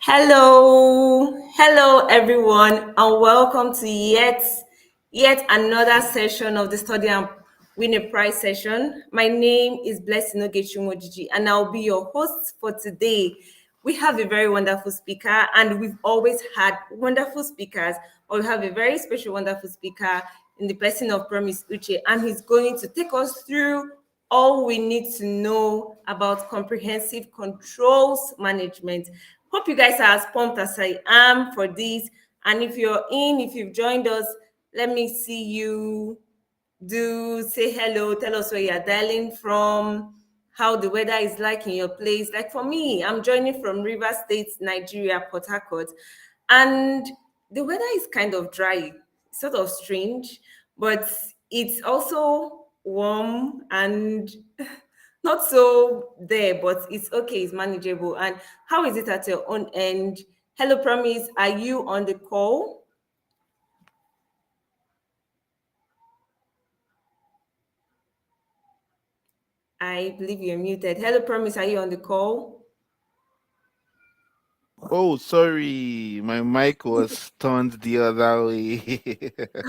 Hello everyone, and welcome to yet another session of the Study and Win a Prize session. My name is Blessing Ogechumojiji, and I'll be your host for today. We have a very wonderful speaker, and we've always had wonderful speakers, but we have a very special, wonderful speaker in the person of Promise Uche, and he's going to take us through all we need to know about comprehensive controls management. Hope you guys are as pumped as I am for this. And if you've joined us, let me see you. Do say hello, tell us where you're dialing from, how the weather is like in your place. Like for me, I'm joining from River State, Nigeria, Port Harcourt. And the weather is kind of dry, sort of strange, but it's also warm and not so there, but it's okay, it's manageable. And how is it at your own end? Hello, Promise, are you on the call? I believe you're muted. Hello, Promise, are you on the call? Oh, sorry, my mic was turned the other way.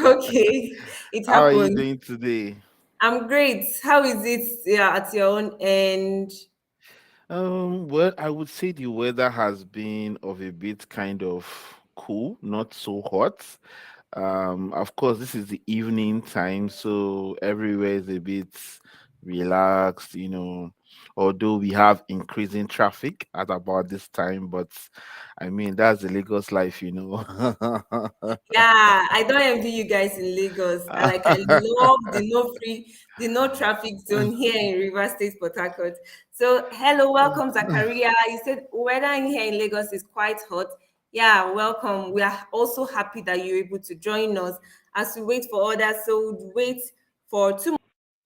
Okay, it How are you happened. doing today? I'm great. How is it, yeah, at your own end? Well, I would say the weather has been of a bit kind of cool, not so hot. Of course, this is the evening time, so everywhere is a bit relaxed. Although we have increasing traffic at about this time, but I mean that's the Lagos life. Yeah, I don't envy you guys in Lagos. I love the no traffic zone here in River State, Port Harcourt. So, hello, welcome, Zakaria. You said weather in here in Lagos is quite hot. Yeah, welcome. We are also happy that you're able to join us as we wait for others. So, we'll wait for 2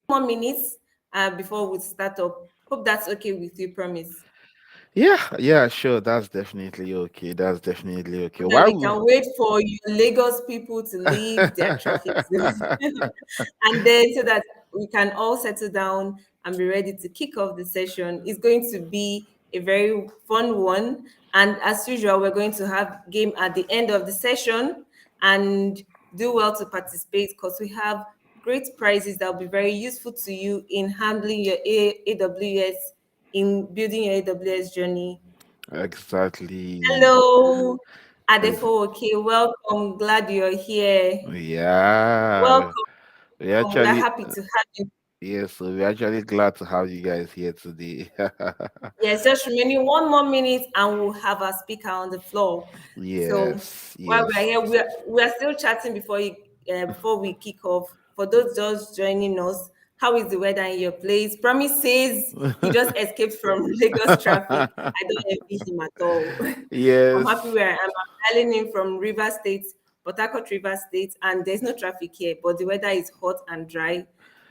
more minutes before we start up. Hope that's okay with you, Promise. Yeah, sure. That's definitely okay. That's definitely okay. So that Why we would can wait for you Lagos people to leave their traffic zone. And then so that we can all settle down and be ready to kick off the session. It's going to be a very fun one. And as usual, we're going to have game at the end of the session and do well to participate because we have great prizes that will be very useful to you in handling your AWS, in building your AWS journey. exactly? Hello, Ex- Adefo. Okay, welcome. Glad you're here. Yeah, Welcome. we We are actually happy to have you. yes, so we're actually glad to have you guys here today. Yes, just remaining 1 more minute and we'll have our speaker on the floor. So Yes, while we're yes. here, we're still chatting before we kick off. For those just joining us, how is the weather in your place? Promise says he just escaped from Lagos traffic. I don't envy him at all. I'm happy Yes. where I am. I'm dialing in from River State, Port Harcourt River State, and there's no traffic here, but the weather is hot and dry.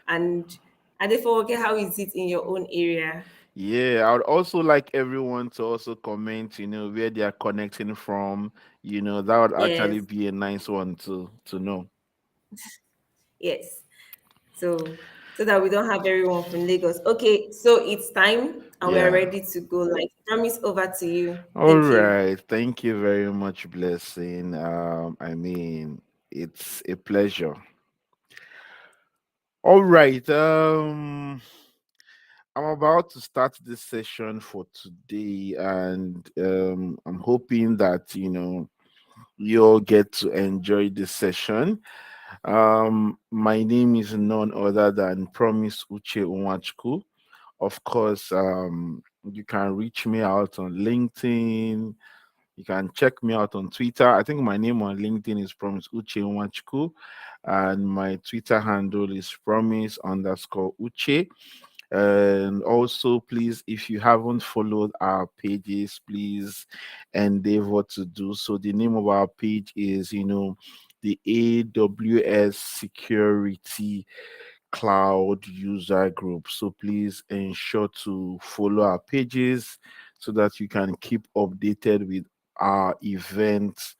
And therefore, okay, how is it in your own area? Yeah, I would also like everyone to also comment, where they are connecting from. That would actually Yes, be a nice one to know. yes. So that we don't have everyone from Lagos. Okay, so it's time and we are Yeah. ready to go. Like promise over to you. All Thank you. right. Thank you very much, Blessing. I mean, it's a pleasure. All right. I'm about to start this session for today, and I'm hoping that you all get to enjoy this session. My name is none other than Promise Uche Unwachku. Of course, you can reach me out on LinkedIn. You can check me out on Twitter. I think my name on LinkedIn is Promise Uche Nwachku, and my Twitter handle is Promise underscore Uche. And also, please, if you haven't followed our pages, please endeavor to do so. The name of our page is, the AWS Security Cloud User Group. So please ensure to follow our pages so that you can keep updated with our events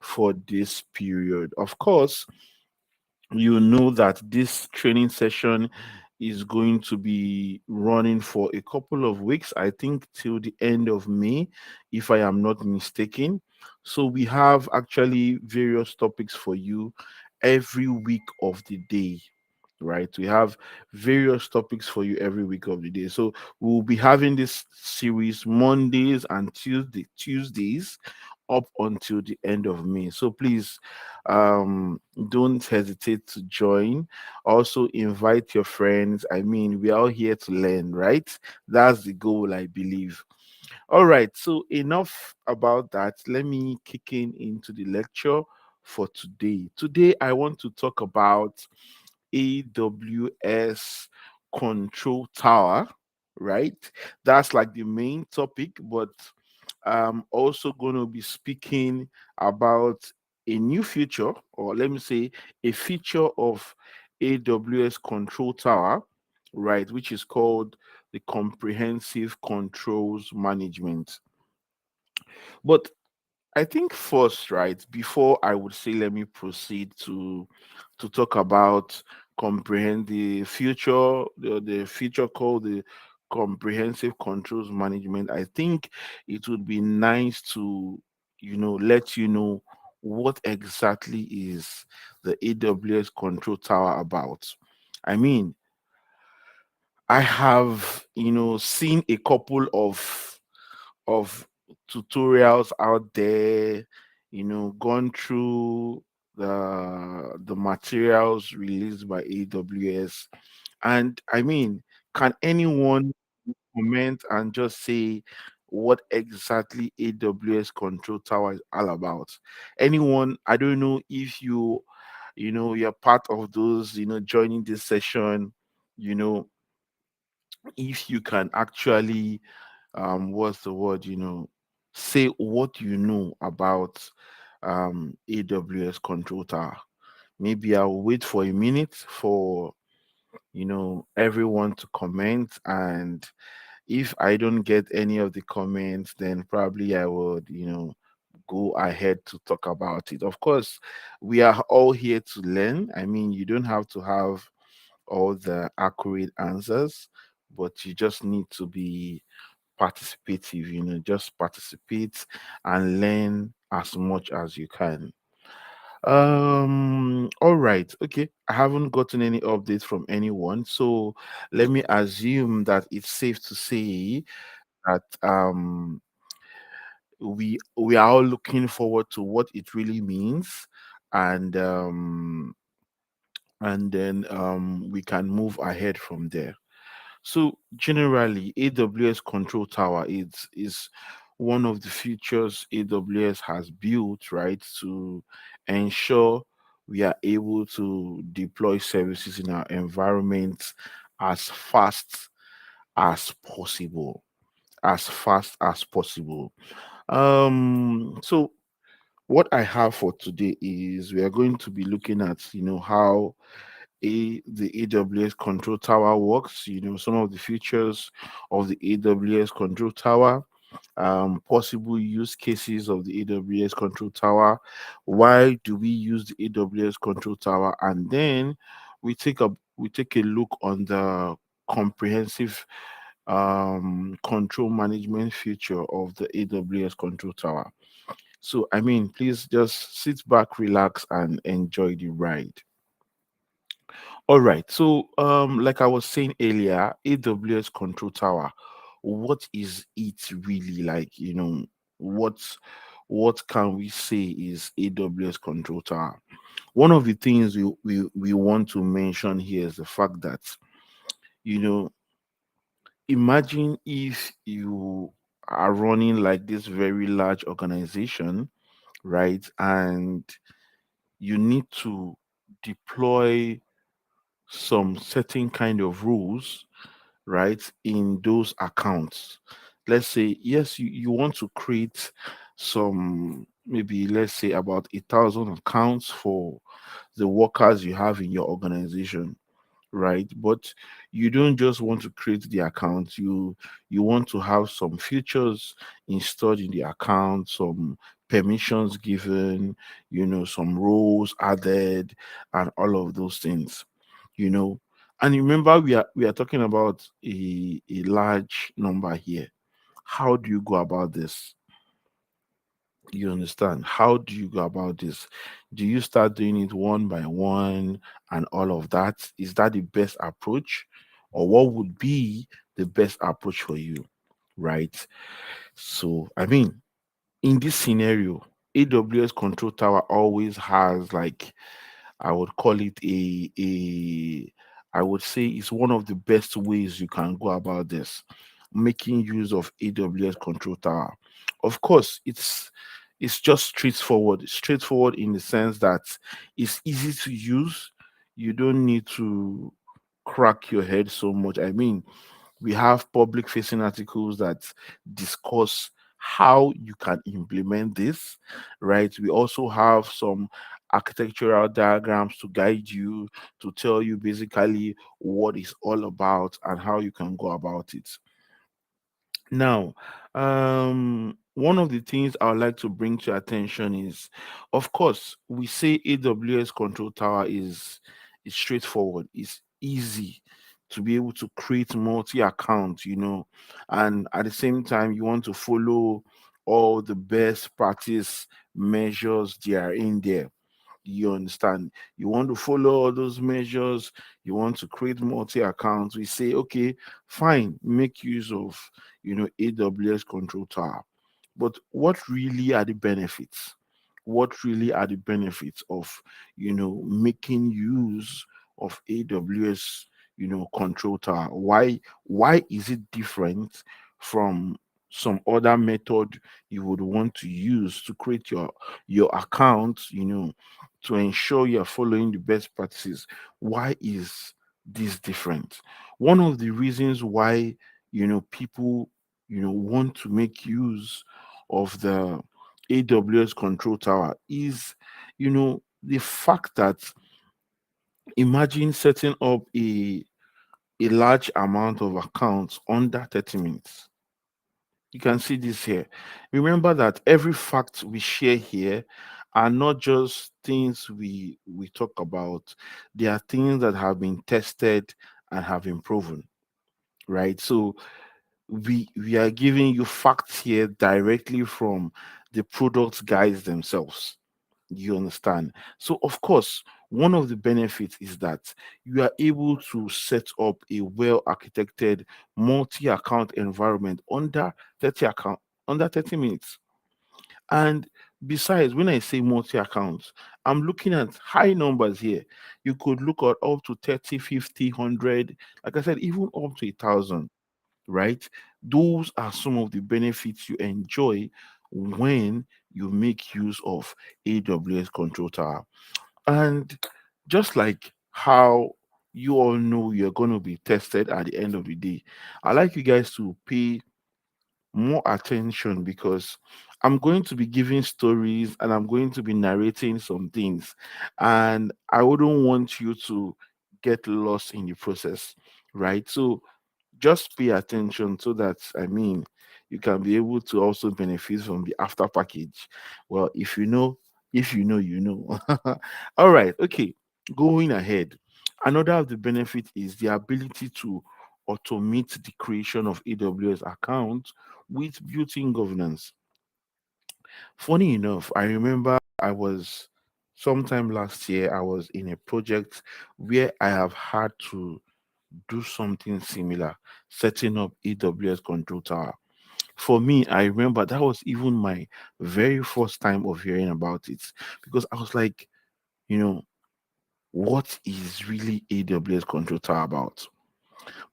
for this period. Of course, you know that this training session is going to be running for a couple of weeks, I think till the end of May, if I am not mistaken. So we have actually various topics for you every week of the day, right? We have various topics for you every week of the day. So we'll be having this series Mondays and Tuesdays up until the end of May. So please don't hesitate to join. Also invite your friends. I mean, we are all here to learn, right? That's the goal, I believe. All right, so enough about that. Let me kick in into the lecture for today. Today I want to talk about AWS Control Tower, right? That's like the main topic, but I'm also going to be speaking about a new feature, or let me say, a feature of AWS Control Tower, right, which is called the Comprehensive Controls Management. But I think first, right, before I would say let me proceed to talk about comprehend the future, the feature called the comprehensive controls management. I think it would be nice to, let you know what exactly is the AWS control tower about. I mean, I have, seen a couple of tutorials out there, gone through the materials released by AWS. And I mean, can anyone comment and just say what exactly AWS Control Tower is all about? Anyone, I don't know if you're part of those, joining this session, you know, if you can actually what's the word, say what you know about AWS Control Tower. Maybe I'll wait for a minute for everyone to comment, and if I don't get any of the comments, then probably I would go ahead to talk about it. Of course, we are all here to learn. I mean, you don't have to have all the accurate answers, but you just need to be participative, just participate and learn as much as you can. All right, okay, I haven't gotten any updates from anyone, so let me assume that it's safe to say that we are all looking forward to what it really means, and then we can move ahead from there. So generally, AWS Control Tower is one of the features AWS has built, right, to ensure we are able to deploy services in our environment as fast as possible. As fast as possible. So what I have for today is we are going to be looking at how the AWS Control Tower works, some of the features of the AWS Control Tower, possible use cases of the AWS Control Tower, why do we use the AWS Control Tower, and then we take a look on the comprehensive control management feature of the AWS Control Tower. So, I mean, please just sit back, relax, and enjoy the ride. All right. So, like I was saying earlier, AWS Control Tower, what is it really like? What what can we say is AWS Control Tower? One of the things we want to mention here is the fact that, you know, imagine if you are running like this very large organization, right? And you need to deploy some certain kind of rules, right, in those accounts. Let's say, yes, you want to create some, maybe let's say about 1,000 accounts for the workers you have in your organization, right? But you don't just want to create the account, you want to have some features installed in the account, some permissions given, some roles added, and all of those things, you know And remember, we are talking about a large number here. How do you go about this? You understand? How do you go about this? Do you start doing it one by one and all of that? Is that the best approach? Or what would be the best approach for you? Right? So, I mean, in this scenario, AWS Control Tower always has like I would call it a I would say it's one of the best ways you can go about this, making use of AWS Control Tower. Of course, it's just straightforward. Straightforward in the sense that it's easy to use. You don't need to crack your head so much. I mean, we have public facing articles that discuss how you can implement this, right? We also have some architectural diagrams to guide you, to tell you basically what it's all about and how you can go about it. Now, one of the things I would like to bring to your attention is, of course, we say AWS Control Tower is straightforward. It's easy to be able to create multi-account, and at the same time, you want to follow all the best practice measures they are in there. You understand? You want to follow all those measures, you want to create multi accounts. We say, okay, fine, make use of AWS Control Tower. But what really are the benefits? What really are the benefits of making use of AWS Control Tower? Why is it different from some other method you would want to use to create your account, to ensure you're following the best practices? Why is this different? One of the reasons why people want to make use of the AWS Control Tower is the fact that imagine setting up a large amount of accounts under 30 minutes. You can see this here. Remember that every fact we share here are not just things we talk about. They are things that have been tested and have been proven, right? So we are giving you facts here directly from the product guys themselves. You understand? So, of course, one of the benefits is that you are able to set up a well architected multi account environment under 30 minutes. And besides, when I say multi accounts, I'm looking at high numbers here. You could look at up to 30, 50, 100, like I said, even up to 1,000, right? Those are some of the benefits you enjoy when you make use of AWS Control Tower. And just like how you all know you're going to be tested at the end of the day, I like you guys to pay more attention because I'm going to be giving stories and I'm going to be narrating some things. And I wouldn't want you to get lost in the process, right? So just pay attention so that you can be able to also benefit from the after package. Well, if you know, you know. All right, okay. Going ahead, another of the benefit is the ability to automate the creation of AWS accounts with built-in governance. Funny enough, I remember I was sometime last year I was in a project where I have had to do something similar, setting up AWS Control Tower. For me, I remember that was even my very first time of hearing about it because I was like, you know, what is really AWS Control Tower about?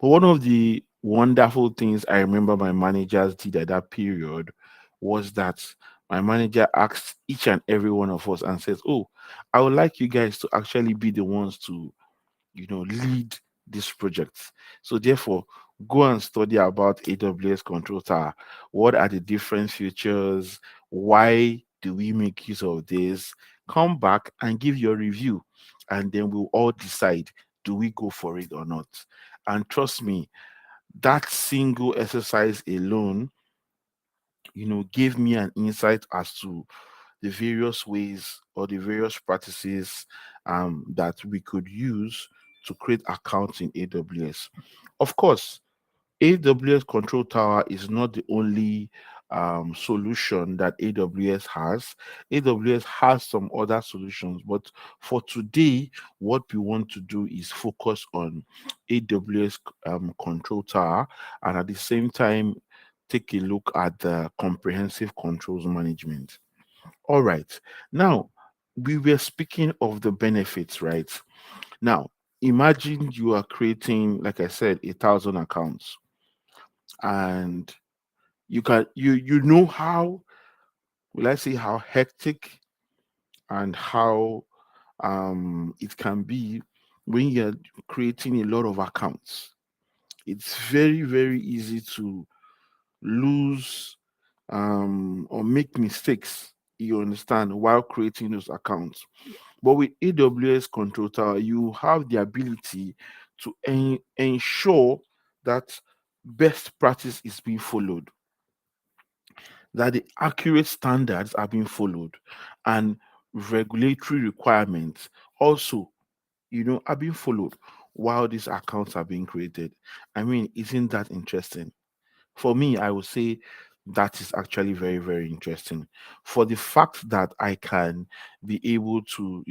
But one of the wonderful things I remember my managers did at that period was that my manager asked each and every one of us and says, "Oh, I would like you guys to actually be the ones to lead this project. So therefore, go and study about AWS Control Tower. What are the different features? Why do we make use of this? Come back and give your review, and then we'll all decide, do we go for it or not?" And trust me, that single exercise alone, gave me an insight as to the various ways or the various practices that we could use to create accounts in AWS. Of course, AWS Control Tower is not the only solution that AWS has. AWS has some other solutions, but for today, what we want to do is focus on AWS Control Tower, and at the same time, take a look at the comprehensive controls management. All right. Now, we were speaking of the benefits, right? Now, imagine you are creating, like I said, 1,000 accounts, and you know how, will I say, how hectic and how it can be when you're creating a lot of accounts. It's very, very easy to lose or make mistakes, you understand, while creating those accounts. But with AWS Control Tower, you have the ability to ensure that best practice is being followed, that the accurate standards are being followed, and regulatory requirements also, are being followed while these accounts are being created. I mean, isn't that interesting? For me, I would say that is actually very, very interesting, for the fact that I can be able to,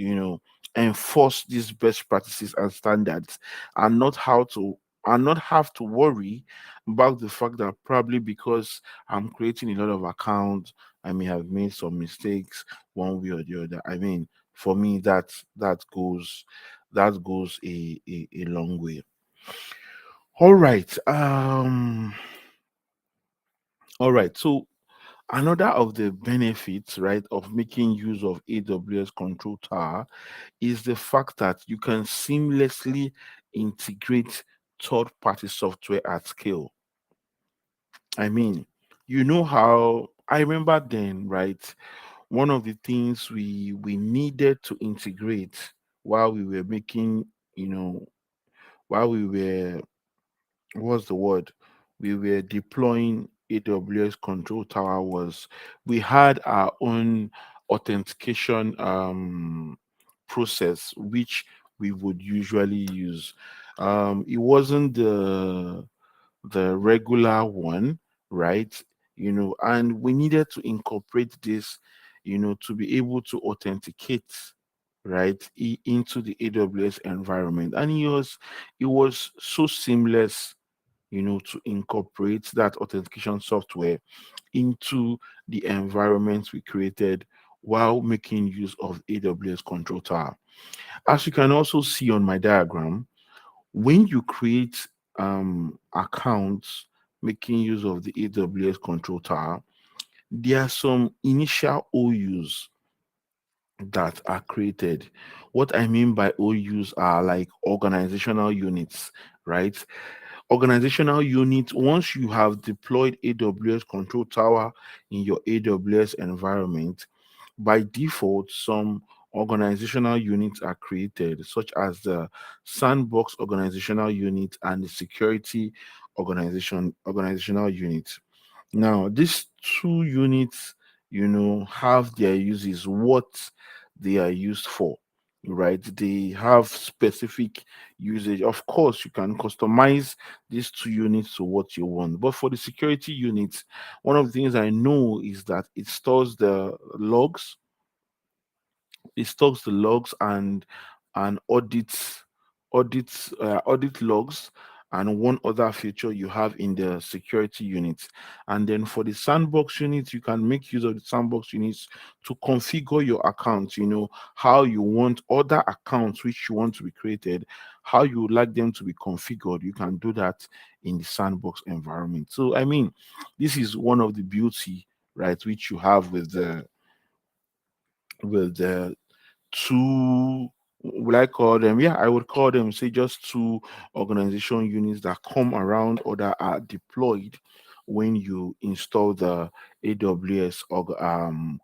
enforce these best practices and standards, and not have to worry about the fact that probably because I'm creating a lot of accounts, I may have made some mistakes one way or the other. I mean, for me, that goes a long way. All right. All right. So another of the benefits, right, of making use of AWS Control Tower is the fact that you can seamlessly integrate third-party software at scale. I mean, you know how I remember then, right? One of the things we needed to integrate while we were making, you know, while we were, what's the word, we were deploying AWS Control Tower, was we had our own authentication process which we would usually use. It wasn't the regular one, right? And we needed to incorporate this, to be able to authenticate, right, into the AWS environment. And it was so seamless, to incorporate that authentication software into the environment we created while making use of AWS Control Tower. As you can also see on my diagram, when you create accounts making use of the AWS Control Tower, there are some initial OUs that are created. What I mean by OUs are like organizational units, right? Organizational unit, once you have deployed AWS Control Tower in your AWS environment, by default, some organizational units are created, such as the sandbox organizational unit and the security organizational unit. Now, these two units, have their uses, what they are used for, right? They have specific usage. Of course, you can customize these two units to what you want. But for the security units, one of the things I know is that it stores the logs and audit logs, and one other feature you have in the security units. And then for the sandbox units, you can make use of the sandbox units to configure your accounts, how you want other accounts which you want to be created, how you would like them to be configured. You can do that in the sandbox environment. So I mean, this is one of the beauty, right, which you have with the two, will I call them? Yeah, I would call them, say, just two organization units that come around or that are deployed when you install the AWS or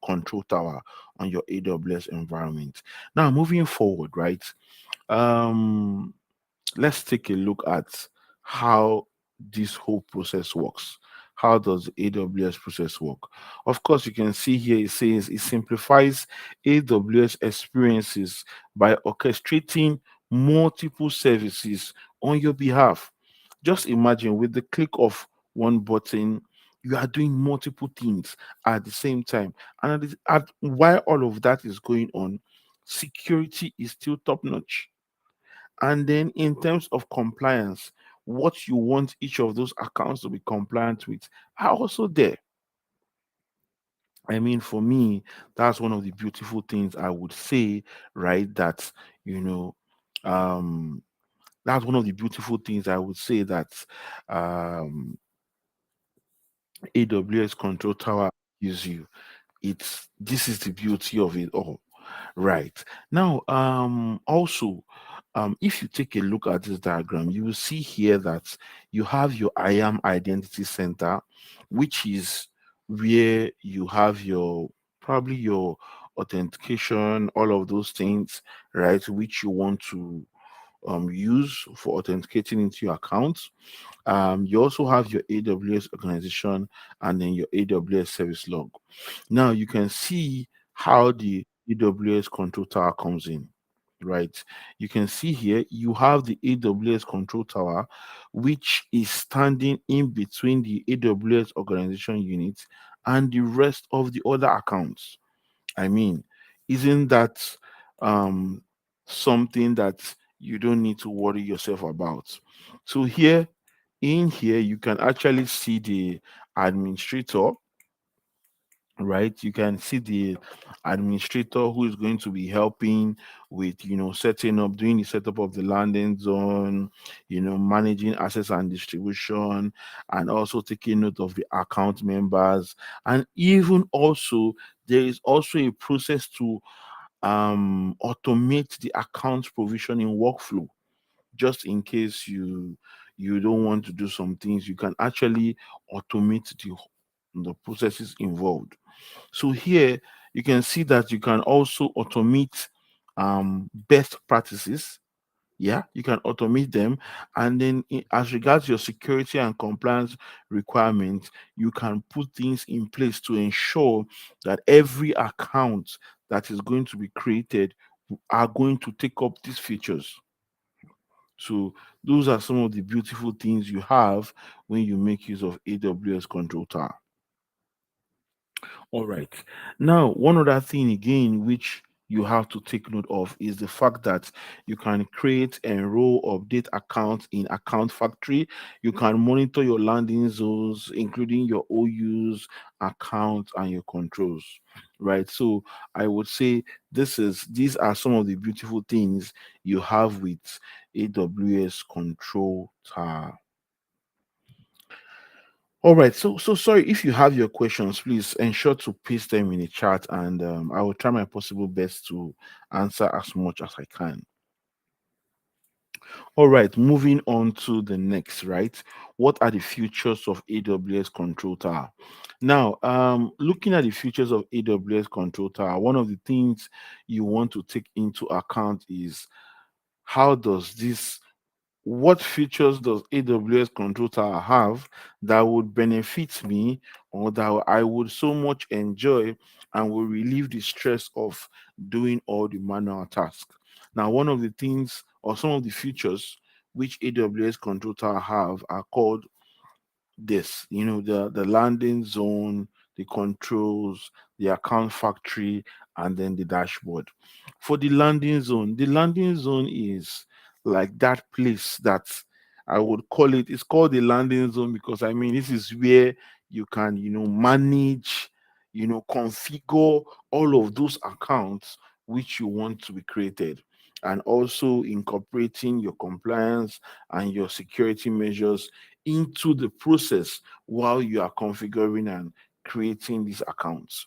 control tower on your AWS environment. Now, moving forward, right? Um, let's take a look at how this whole process works. How does the AWS process work? Of course, you can see here it says it simplifies AWS experiences by orchestrating multiple services on your behalf. Just imagine with the click of one button, you are doing multiple things at the same time. And while all of that is going on, security is still top notch. And then, in terms of compliance, what you want each of those accounts to be compliant with are also there. I mean, for me, that's one of the beautiful things I would say, right? That, you know, um, that's one of the beautiful things I would say that um, AWS Control Tower gives you. It's this is the beauty of it all. Right. Now, also, if you take a look at this diagram, you will see here that you have your I am identity center, which is where you have your probably your authentication, all of those things, right, which you want to use for authenticating into your account. You also have your AWS organization and then your AWS service log. Now you can see how the AWS control tower comes in, right? You can see here you have the AWS control tower, which is standing in between the AWS organization unit and the rest of the other accounts. I mean, isn't that um, something that you don't need to worry yourself about? So here, in here, you can actually see the administrator, right? You can see the administrator who is going to be helping with, setting up, doing the setup of the landing zone, managing access and distribution, and also taking note of the account members. And even also, there is also a process to automate the account provisioning workflow, just in case you don't want to do some things. You can actually automate the processes involved. So here you can see that you can also automate best practices. Yeah, you can automate them. And then, as regards your security and compliance requirements, you can put things in place to ensure that every account that is going to be created are going to take up these features. So those are some of the beautiful things you have when you make use of AWS Control Tower. All right. Now, one other thing again, which you have to take note of is the fact that you can create, enroll, update accounts in Account Factory. You can monitor your landing zones, including your OUs, accounts, and your controls. Right. So I would say these are some of the beautiful things you have with AWS Control Tower. All right. So sorry if you have your questions, please ensure to paste them in the chat, and I will try my possible best to answer as much as I can. All right. Moving on to the next. Right. What are the features of AWS Control Tower? Now, looking at the features of AWS Control Tower, one of the things you want to take into account is how does this what features does AWS Control Tower have that would benefit me, or that I would so much enjoy and will relieve the stress of doing all the manual tasks? Now, one of the things or some of the features which AWS Control Tower have are called this, the landing zone, the controls, the account factory, and then the dashboard. For the landing zone is like that place that I would call it's called the landing zone because I mean this is where you can manage, configure all of those accounts which you want to be created, and also incorporating your compliance and your security measures into the process while you are configuring and creating these accounts.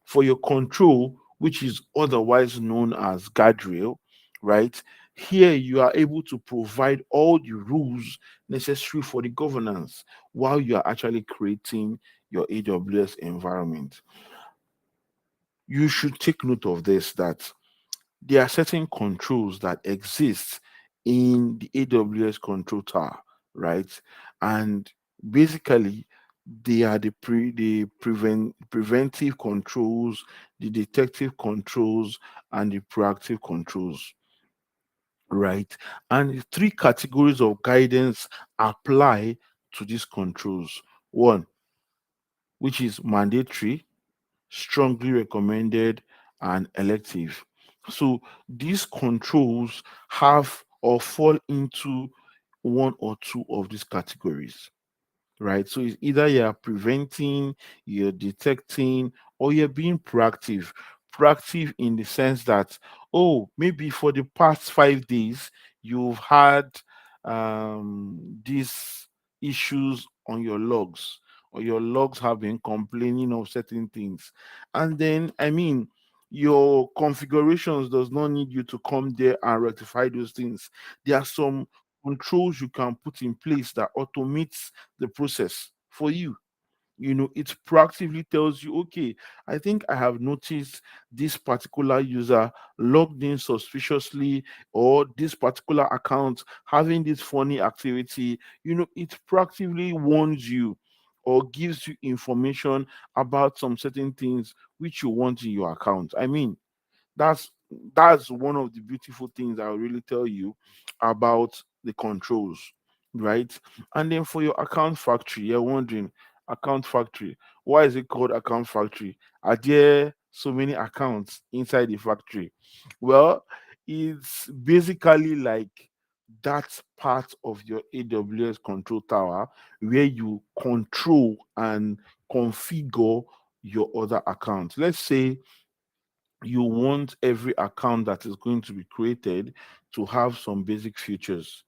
For your control, which is otherwise known as guardrail, right? Here you are able to provide all the rules necessary for the governance while you are actually creating your AWS environment. You should take note of this, that there are certain controls that exist in the AWS control tower, right? And basically, they are the preventive controls, the detective controls, and the proactive controls. right? And three categories of guidance apply to these controls. One, which is mandatory, strongly recommended, and elective. So these controls have or fall into one or two of these categories, right? So it's either you're preventing, you're detecting, or you're being proactive. Proactive in the sense that, oh, maybe for the past 5 days, you've had these issues on your logs, or your logs have been complaining of certain things. And then, I mean, your configurations does not need you to come there and rectify those things. There are some controls you can put in place that automates the process for you. It proactively tells you, okay, I think I have noticed this particular user logged in suspiciously, or this particular account having this funny activity. It proactively warns you or gives you information about some certain things which you want in your account. I mean, that's that's one of the beautiful things I'll really tell you about the controls, right? And then for your account factory, you're wondering, account factory, why is it called account factory? Are there so many accounts inside the factory? Well, it's basically like that part of your AWS control tower where you control and configure your other accounts. Let's say you want every account that is going to be created to have some basic features.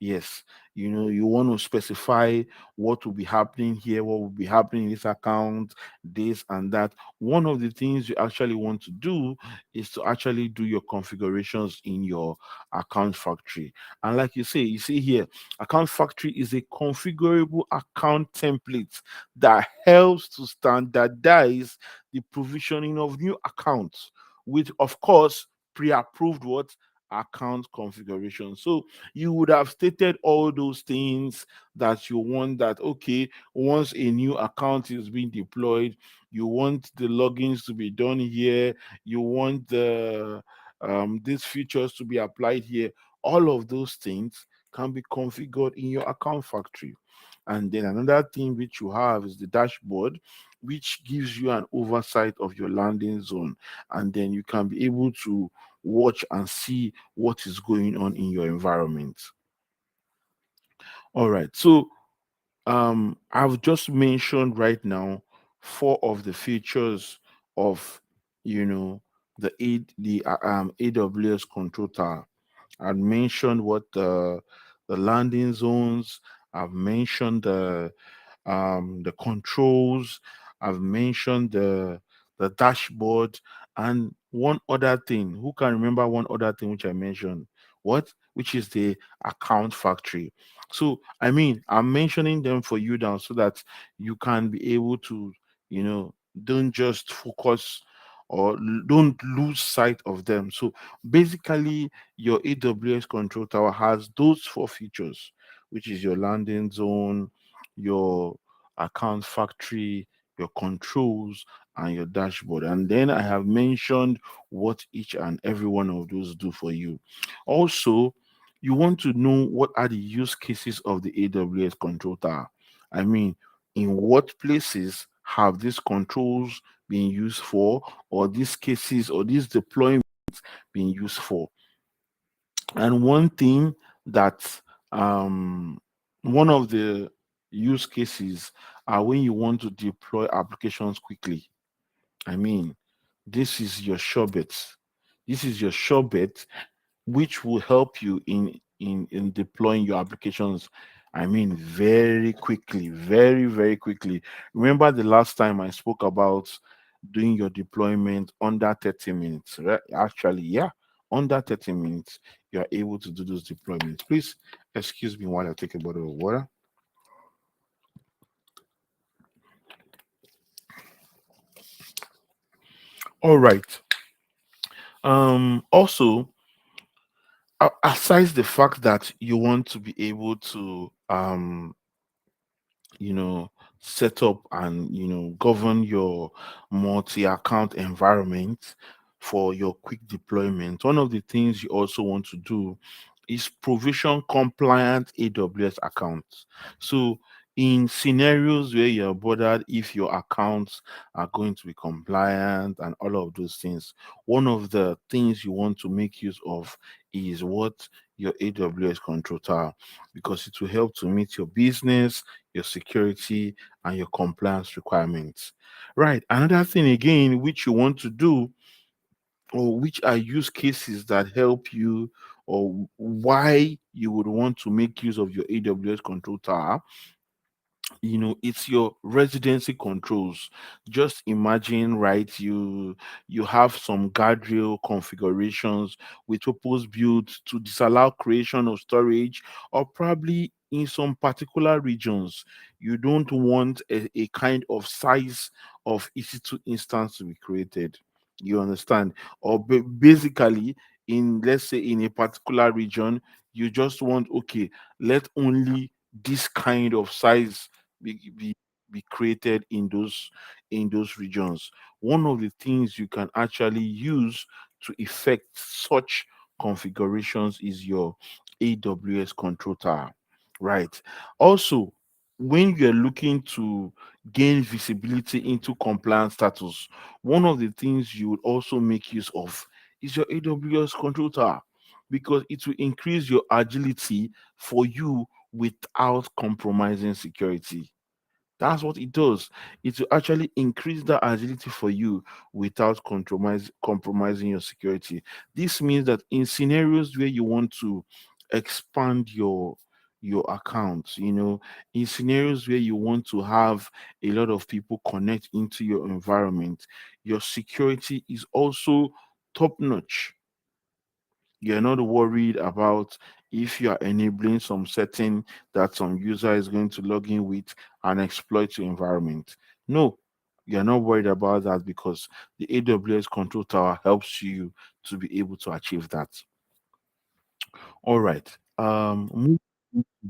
Yes, you want to specify what will be happening here, what will be happening in this account, this and that. One of the things you actually want to do is to actually do your configurations in your account factory. And like you see here, account factory is a configurable account template that helps to standardize the provisioning of new accounts with, of course, pre-approved what account configuration. So you would have stated all those things that you want, that okay, once a new account is being deployed, you want the logins to be done here, you want the these features to be applied here. All of those things can be configured in your account factory. And then another thing which you have is the dashboard, which gives you an oversight of your landing zone, and then you can be able to watch and see what is going on in your environment. All right. So I've just mentioned right now four of the features of you know the AWS control tower. I mentioned what the landing zones. I've mentioned the controls. I've mentioned the dashboard, and one other thing. Who can remember one other thing which I mentioned? What? Which is the account factory. So I mean, I'm mentioning them for you now so that you can be able to, don't just focus or don't lose sight of them. So basically, your AWS control tower has those four features, which is your landing zone, your account factory, your controls, and your dashboard. And then I have mentioned what each and every one of those do for you. Also, you want to know what are the use cases of the AWS control tower. I mean, in what places have these controls been used for, or these cases or these deployments been used for? And one thing that one of the use cases are when you want to deploy applications quickly. I mean, this is your sure bet. This is your sure bet, which will help you in deploying your applications. I mean, very quickly, very very quickly. Remember the last time I spoke about doing your deployment under 30 minutes, right? Actually, yeah, under 30 minutes you are able to do those deployments. Please excuse me while I take a bottle of water. All right. Also, aside the fact that you want to be able to you know set up and govern your multi-account environment for your quick deployment, one of the things you also want to do is provision compliant AWS accounts. So in scenarios where you're bothered if your accounts are going to be compliant and all of those things, one of the things you want to make use of is what your AWS Control Tower, because it will help to meet your business, your security, and your compliance requirements. Right. Another thing again, which you want to do, or which are use cases that help you, or why you would want to make use of your AWS Control Tower, it's your residency controls. Just imagine, right, you have some guardrail configurations with purpose built to disallow creation of storage, or probably in some particular regions you don't want a kind of size of EC2 instance to be created. You understand? Or basically, in, let's say, in a particular region, you just want, okay, let only this kind of size be be created in those regions. One of the things you can actually use to effect such configurations is your AWS Control Tower, right? Also, when you're looking to gain visibility into compliance status, one of the things you would also make use of is your AWS Control Tower, because it will increase your agility for you without compromising security. That's what it does. It will actually increase the agility for you without compromising your security. This means that in scenarios where you want to expand your accounts, in scenarios where you want to have a lot of people connect into your environment, your security is also top notch. You're not worried about if you are enabling some setting that some user is going to log in with and exploit your environment. No, you're not worried about that, because the AWS Control Tower helps you to be able to achieve that. All right. Moving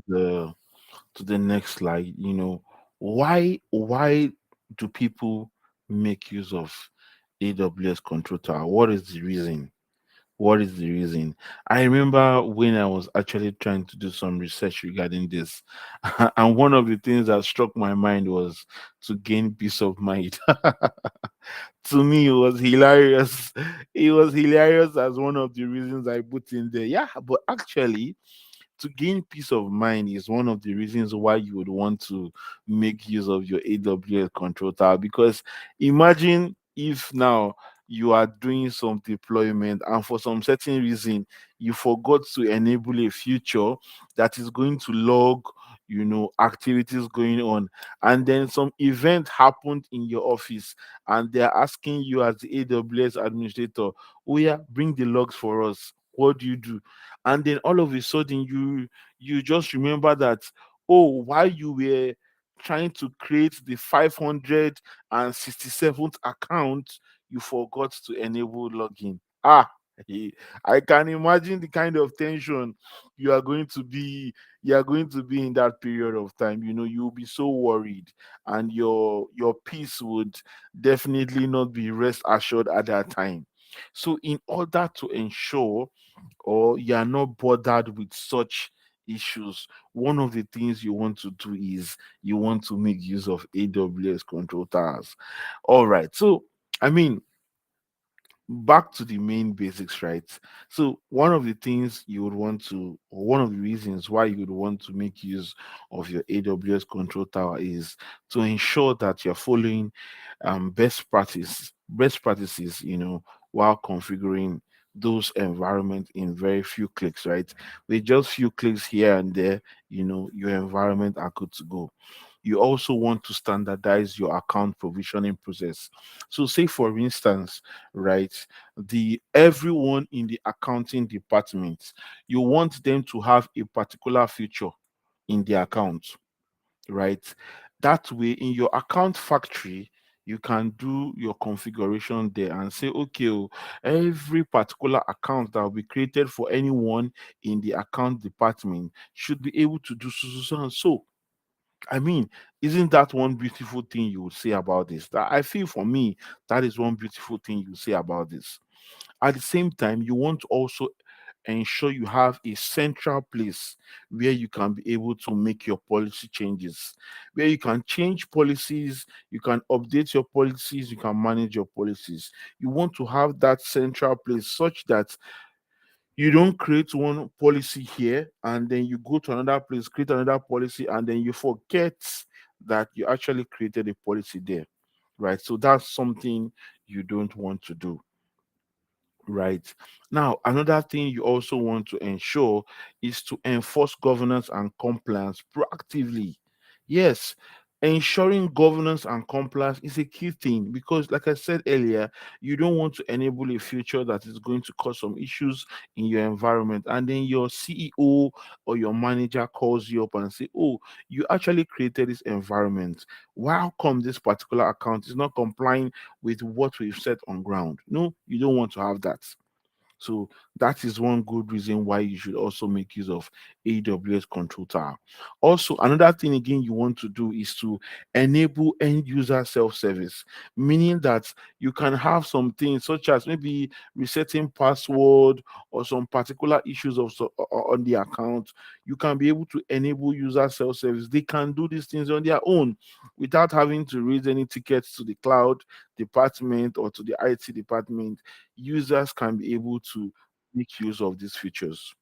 to the next slide. Why do people make use of AWS Control Tower? What is the reason? What is the reason? I remember when I was actually trying to do some research regarding this, and one of the things that struck my mind was to gain peace of mind. To me, it was hilarious. It was hilarious as one of the reasons I put in there. Yeah, but actually, to gain peace of mind is one of the reasons why you would want to make use of your AWS Control Tower. Because imagine if now you are doing some deployment and for some certain reason you forgot to enable a feature that is going to log activities going on, and then some event happened in your office and they are asking you as the AWS administrator, oh yeah, bring the logs for us. What do you do? And then all of a sudden you just remember that, oh, while you were trying to create the 567th account, you forgot to enable login. I can imagine the kind of tension you are going to be you are going to be in that period of time. You'll be so worried, and your peace would definitely not be rest assured at that time. So in order to ensure, or you are not bothered with such issues, one of the things you want to do is you want to make use of AWS Control Towers. All right. So, I mean, back to the main basics, right? So one of the things you would want to, or one of the reasons why you would want to make use of your AWS Control Tower is to ensure that you're following best practices, while configuring those environments in very few clicks, right? With just few clicks here and there, your environment are good to go. You also want to standardize your account provisioning process. So say for instance, right, the everyone in the accounting department, you want them to have a particular feature in the account, right? That way, in your account factory, you can do your configuration there and say, okay, every particular account that will be created for anyone in the account department should be able to do so and so. I mean, isn't that one beautiful thing you would say about this? That I feel for me, that is one beautiful thing you say about this. At the same time, you want to also ensure you have a central place where you can be able to make your policy changes, where you can change policies, you can update your policies, you can manage your policies. You want to have that central place such that you don't create one policy here and then you go to another place, create another policy, and then you forget that you actually created a policy there, right? So that's something you don't want to do. Right. Now, another thing you also want to ensure is to enforce governance and compliance proactively. Yes, ensuring governance and compliance is a key thing because, like I said earlier, you don't want to enable a future that is going to cause some issues in your environment. And then your CEO or your manager calls you up and say, "Oh, you actually created this environment. How come this particular account is not complying with what we've set on ground?" No, you don't want to have that. So that is one good reason why you should also make use of AWS Control Tower. Also, another thing again you want to do is to enable end user self-service, meaning that you can have some things such as maybe resetting password or some particular issues on the account. You can be able to enable user self-service. They can do these things on their own without having to raise any tickets to the cloud department or to the IT department. Users can be able to make use of these features.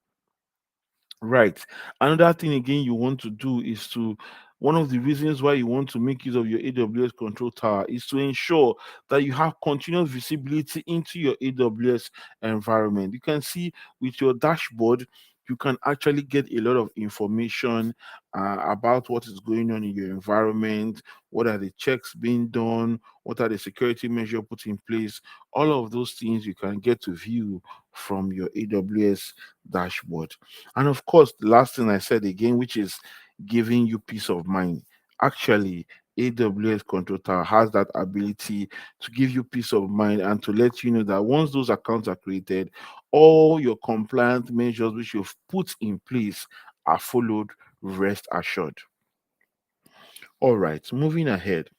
Right. Another thing again you want to do is to one of the reasons why you want to make use of your AWS Control Tower is to ensure that you have continuous visibility into your AWS environment. You can see with your dashboard, you can actually get a lot of information about what is going on in your environment, what are the checks being done, what are the security measures put in place. All of those things you can get to view from your AWS dashboard. And of course, the last thing I said again, which is giving you peace of mind. Actually, AWS Control Tower has that ability to give you peace of mind and to let you know that once those accounts are created, all your compliance measures which you've put in place are followed, rest assured. All right, moving ahead.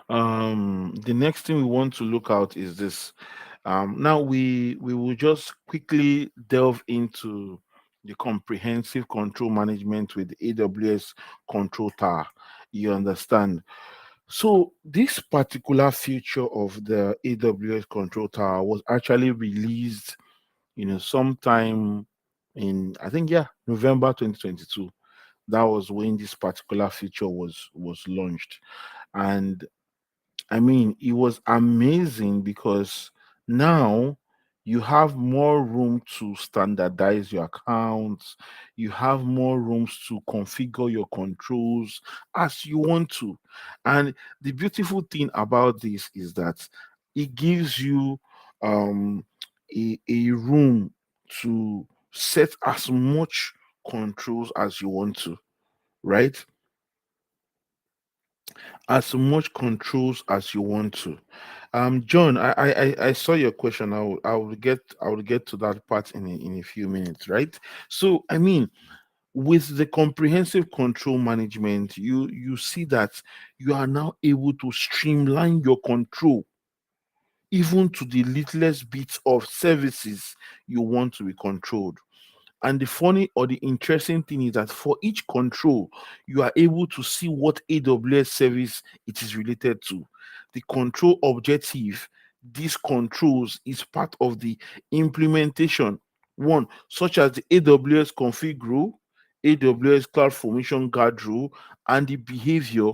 The next thing we want to look out is this. Now we will just quickly delve into the comprehensive control management with AWS Control Tower. You understand? So this particular feature of the AWS Control Tower was actually released, sometime in, I think, yeah, November 2022. That was when this particular feature was launched. And I mean, it was amazing because now you have more room to standardize your accounts. You have more rooms to configure your controls as you want to. And the beautiful thing about this is that it gives you um, a room to set as much controls as you want to, right? As much controls as you want to. John, I saw your question. I will get to that part in a few minutes, right? So I mean, with the comprehensive control management, you see that you are now able to streamline your control even to the littlest bits of services you want to be controlled. And the funny or the interesting thing is that for each control, you are able to see what AWS service it is related to. The control objective, these controls is part of the implementation. One, such as the AWS config rule, AWS Cloud Formation Guard rule, and the behavior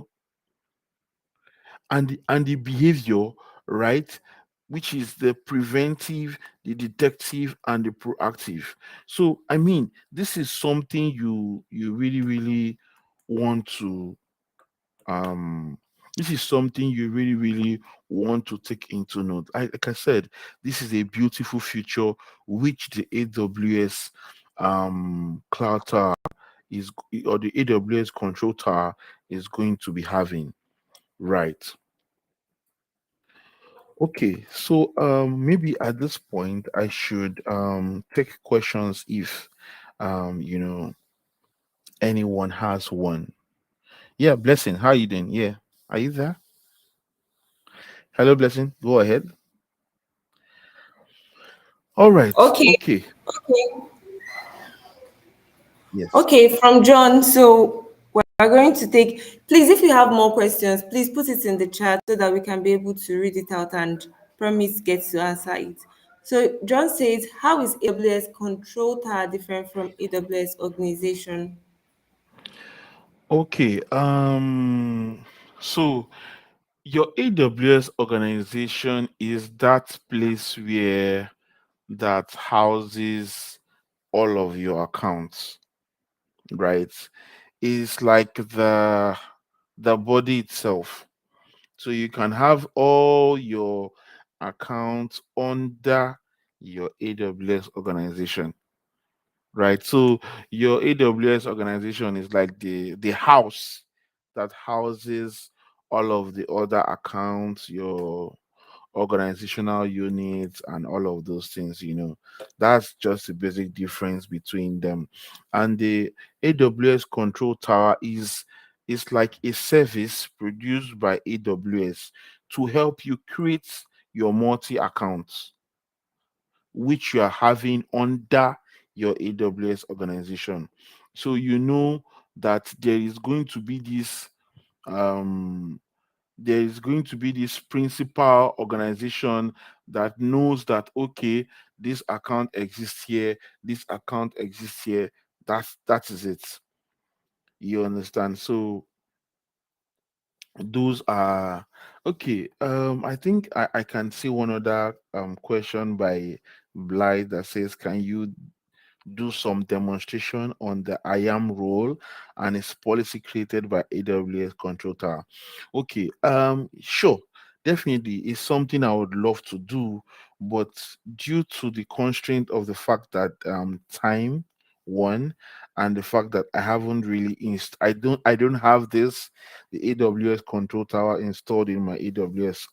and the behavior, right, which is the preventive, the detective, and the proactive. So I mean, this is something you really really want to um this is something you really really want to take into note. Like I said, this is a beautiful feature which the AWS cloud tower is, or the AWS control tower is going to be having, right? Okay, so maybe at this point I should take questions if anyone has one. Yeah, Blessing, how you doing? Yeah, are you there? Hello, Blessing. Go ahead. All right. Okay. Okay. Okay. Yes. Okay, from John. So we're going to take, please, if you have more questions, please put it in the chat so that we can be able to read it out and promise get to answer it. So John says, how is AWS Control Tower different from AWS organization? Okay. So your AWS organization is that place where that houses all of your accounts, right? Is like the body itself. So you can have all your accounts under your AWS organization, right? So your AWS organization is like the house that houses all of the other accounts, your organizational units, and all of those things. That's just the basic difference between them. And the AWS Control Tower is like a service produced by AWS to help you create your multi accounts which you are having under your AWS organization. So you know that um there is going to be this principal organization that knows that, okay, this account exists here, this account exists here. That is it. You understand? So those are okay. I think I can see one other question by Blythe that says, can you do some demonstration on the IAM role and its policy created by AWS Control Tower? Okay, sure, definitely it's something I would love to do, but due to the constraint of the fact that time one and the fact that I haven't really I don't have this the AWS Control Tower installed in my AWS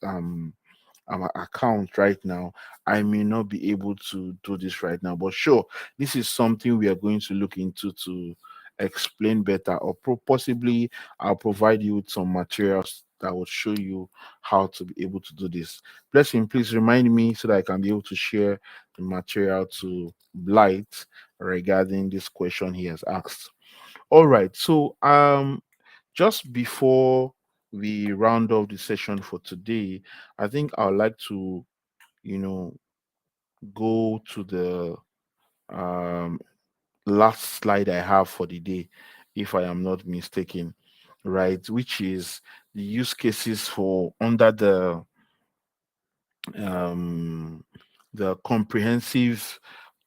account right now, I may not be able to do this right now. But sure, this is something we are going to look into to explain better, or possibly I'll provide you with some materials that will show you how to be able to do this. Blessing, please remind me so that I can be able to share the material to Blight regarding this question he has asked. All right, so just before we round off the session for today, I think I would like to, you know, go to the um, last slide I have for the day, if I am not mistaken, right? Which is the use cases for under um, the comprehensive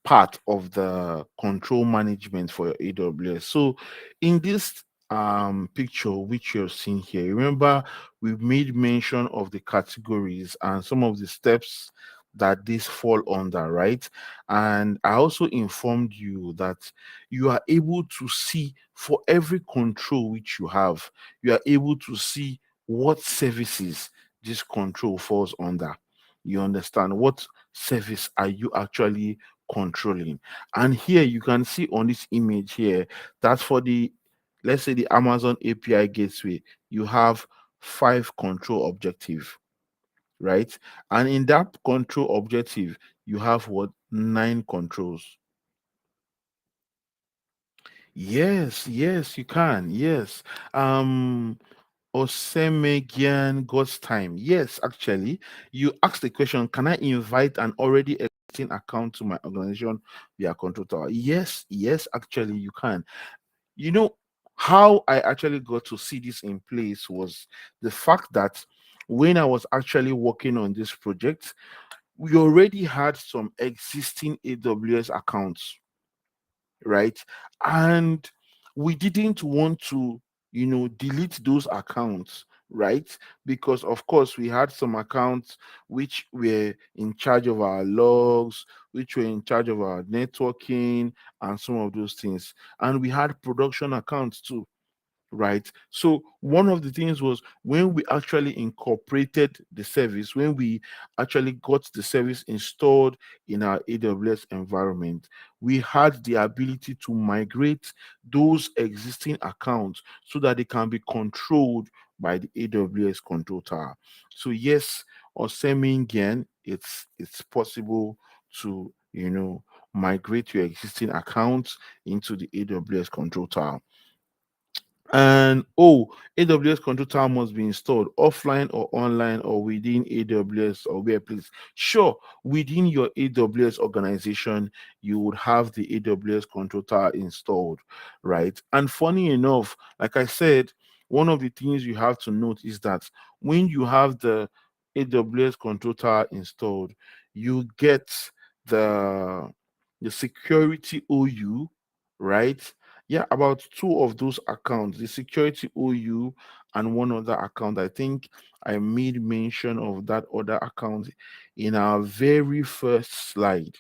part of the control management for your AWS. So in this picture which you're seeing here, remember we made mention of the categories and some of the steps that these fall under, right? And I also informed you that you are able to see for every control which you have, you are able to see what services this control falls under. You understand what service are you actually controlling? And here you can see on this image here that for the, let's say, the Amazon API gateway, you have 5 control objective, right? And in that control objective, you have what, 9 controls. Yes, yes, you can. Yes. Osemegian God's time. Yes, actually, you asked the question, can I invite an already existing account to my organization via Control Tower? Yes, yes, actually, you can. You know, how I actually got to see this in place was the fact that when I was actually working on this project, we already had some existing AWS accounts, right? And we didn't want to, delete those accounts, right? Because of course we had some accounts which were in charge of our logs, which were in charge of our networking and some of those things. And we had production accounts too, right? So one of the things was when we actually incorporated the service, when we actually got the service installed in our AWS environment, we had the ability to migrate those existing accounts so that they can be controlled by the AWS Control Tower. So yes, or semi again, it's possible to migrate your existing accounts into the AWS Control Tower. And oh, AWS Control Tower must be installed offline or online or within AWS or where, please. Sure, within your AWS organization, you would have the AWS Control Tower installed, right? And funny enough, like I said, one of the things you have to note is that when you have the AWS Control Tower installed, you get the the security OU, right? Yeah, about two of those accounts, the security OU and one other account. I think I made mention of that other account in our very first slide.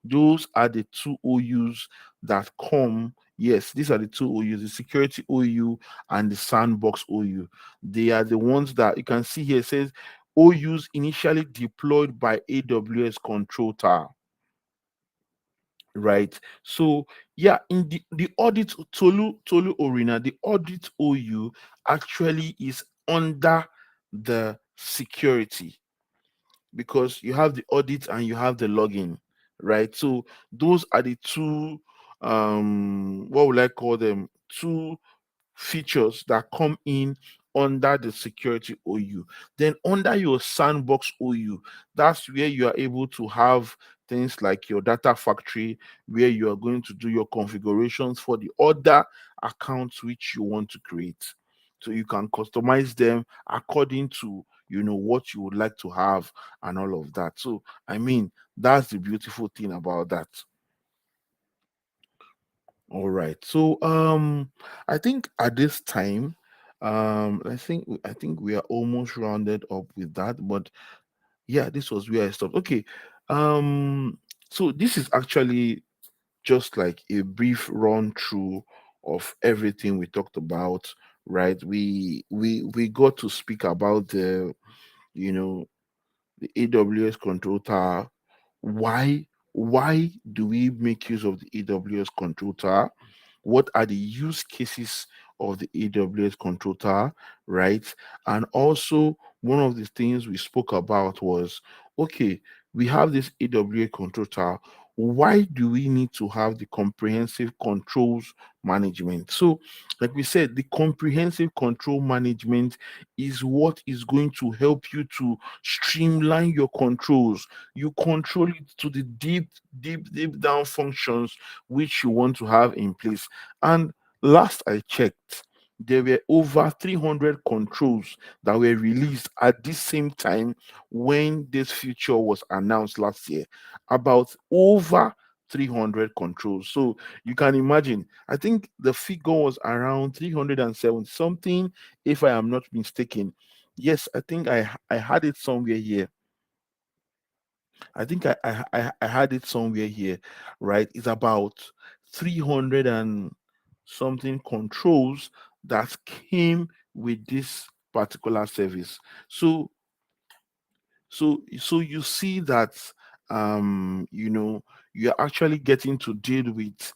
Those are the two OUs that come. Yes, these are the two OUs, the security OU and the sandbox OU. They are the ones that you can see here. It says OUs initially deployed by AWS Control Tower, right? So yeah, in the audit Tolu Orina, the audit OU actually is under the security, because you have the audit and you have the login, right? So those are the two, what would I call them, two features that come in under the security OU. Then under your sandbox OU, that's where you are able to have things like your data factory, where you are going to do your configurations for the other accounts which you want to create. So you can customize them according to what you would like to have and all of that. So I mean, that's the beautiful thing about that. All right. So I think at this time, I think we are almost rounded up with that. But yeah, this was where I stopped. Okay. Um so this is actually just like a brief run through of everything we talked about, right? We got to speak about you know the AWS Control Tower. Why do we make use of the AWS Control Tower? What are the use cases of the AWS Control Tower, right? And also, one of the things we spoke about was, okay, we have this AWS Control Tower. Why do we need to have the comprehensive controls management? So, like we said, the comprehensive control management is what is going to help you to streamline your controls. You control it to the deep down functions which you want to have in place. And last I checked, there were over 300 controls that were released at this same time when this feature was announced last year. About over 300 controls. So you can imagine, I think the figure was around 370 something, if I am not mistaken. Yes, I think I had it somewhere here. I think I had it somewhere here, right? It's about 300 and something controls that came with this particular service. So you see that you're actually getting to deal with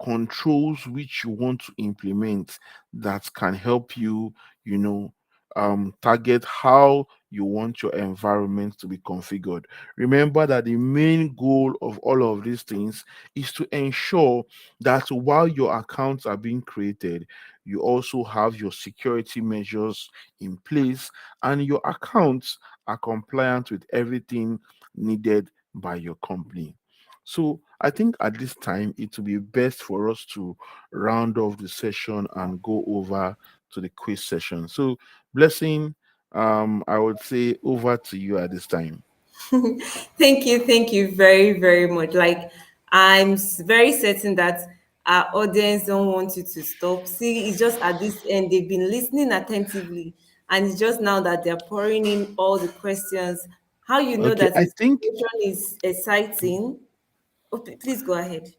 controls which you want to implement that can help you, you know, target how you want your environment to be configured. Remember that the main goal of all of these things is to ensure that while your accounts are being created, you also have your security measures in place and your accounts are compliant with everything needed by your company. So I think at this time it will be best for us to round off the session and go over to the quiz session. So blessing, I would say over to you at this time. Thank you very, very much. Like, very certain that our audience don't want you to stop. See, it's just at this end, they've been listening attentively, and it's just now that they're pouring in all the questions. How you know Okay, that I this think session is exciting? Oh, please go ahead.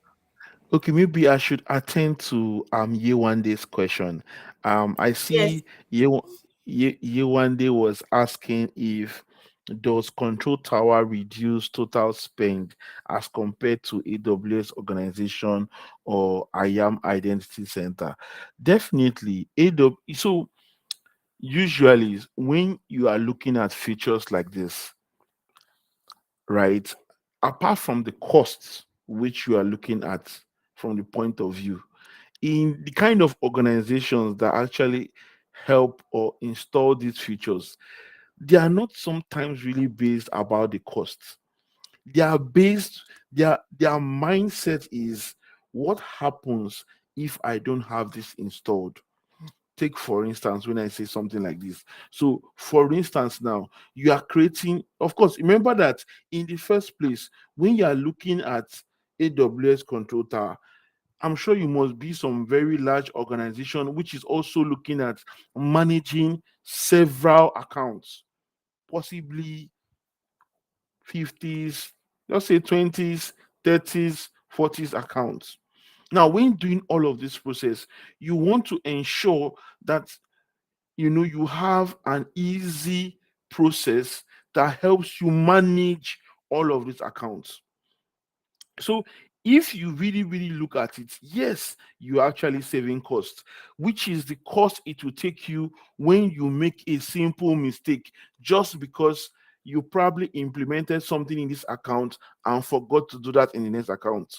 okay, maybe I should attend to Year One Day's question. I Yes. see Year One Day was asking if does Control Tower reduce total spend as compared to AWS organization or IAM Identity Center? Definitely, AWS. So usually, when you are looking at features like this, right? apart from the costs which you are looking at from the point of view, in the kind of organizations that actually help or install these features, they are not sometimes really based about the costs. They are based, their mindset is, what happens if I don't have this installed? Take for instance, when I say something like this. So for instance, now you are creating, of course, remember that in the first place, when you are looking at AWS Control Tower, I'm sure you must be some very large organization which is also looking at managing several accounts, possibly 50s, let's say 20s, 30s, 40s accounts. Now, when doing all of this process, you want to ensure that you have an easy process that helps you manage all of these accounts. So if you really, really look at it, yes, you're actually saving costs, which is the cost it will take you when you make a simple mistake just because you probably implemented something in this account and forgot to do that in the next account,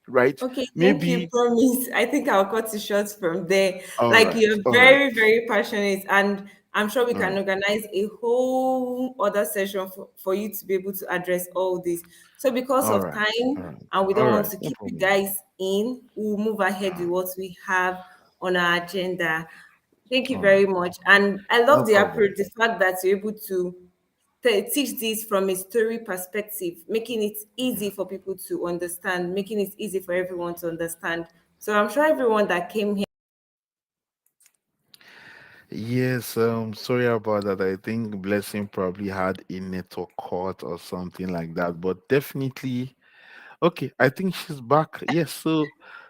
right? Okay, thank you, Maybe, promise. I think I'll cut it short from there. all Like, right, you're all right, very, very passionate, and I'm sure we all can right, organize a whole other session for you to be able to address all this. So, because all of right, time all right, and we all don't want right, to no keep you problem. guys in, we'll move ahead with what we have on our agenda. Thank you All right, very much. And I no love the problem. approach, the fact that you're able to teach this from a story perspective, making it easy for people to understand, making it easy for everyone to understand. So I'm sure everyone that came here. Yes, sorry about that. I think Blessing probably had a network cut or something like that, but definitely okay. I think she's back. Yes, so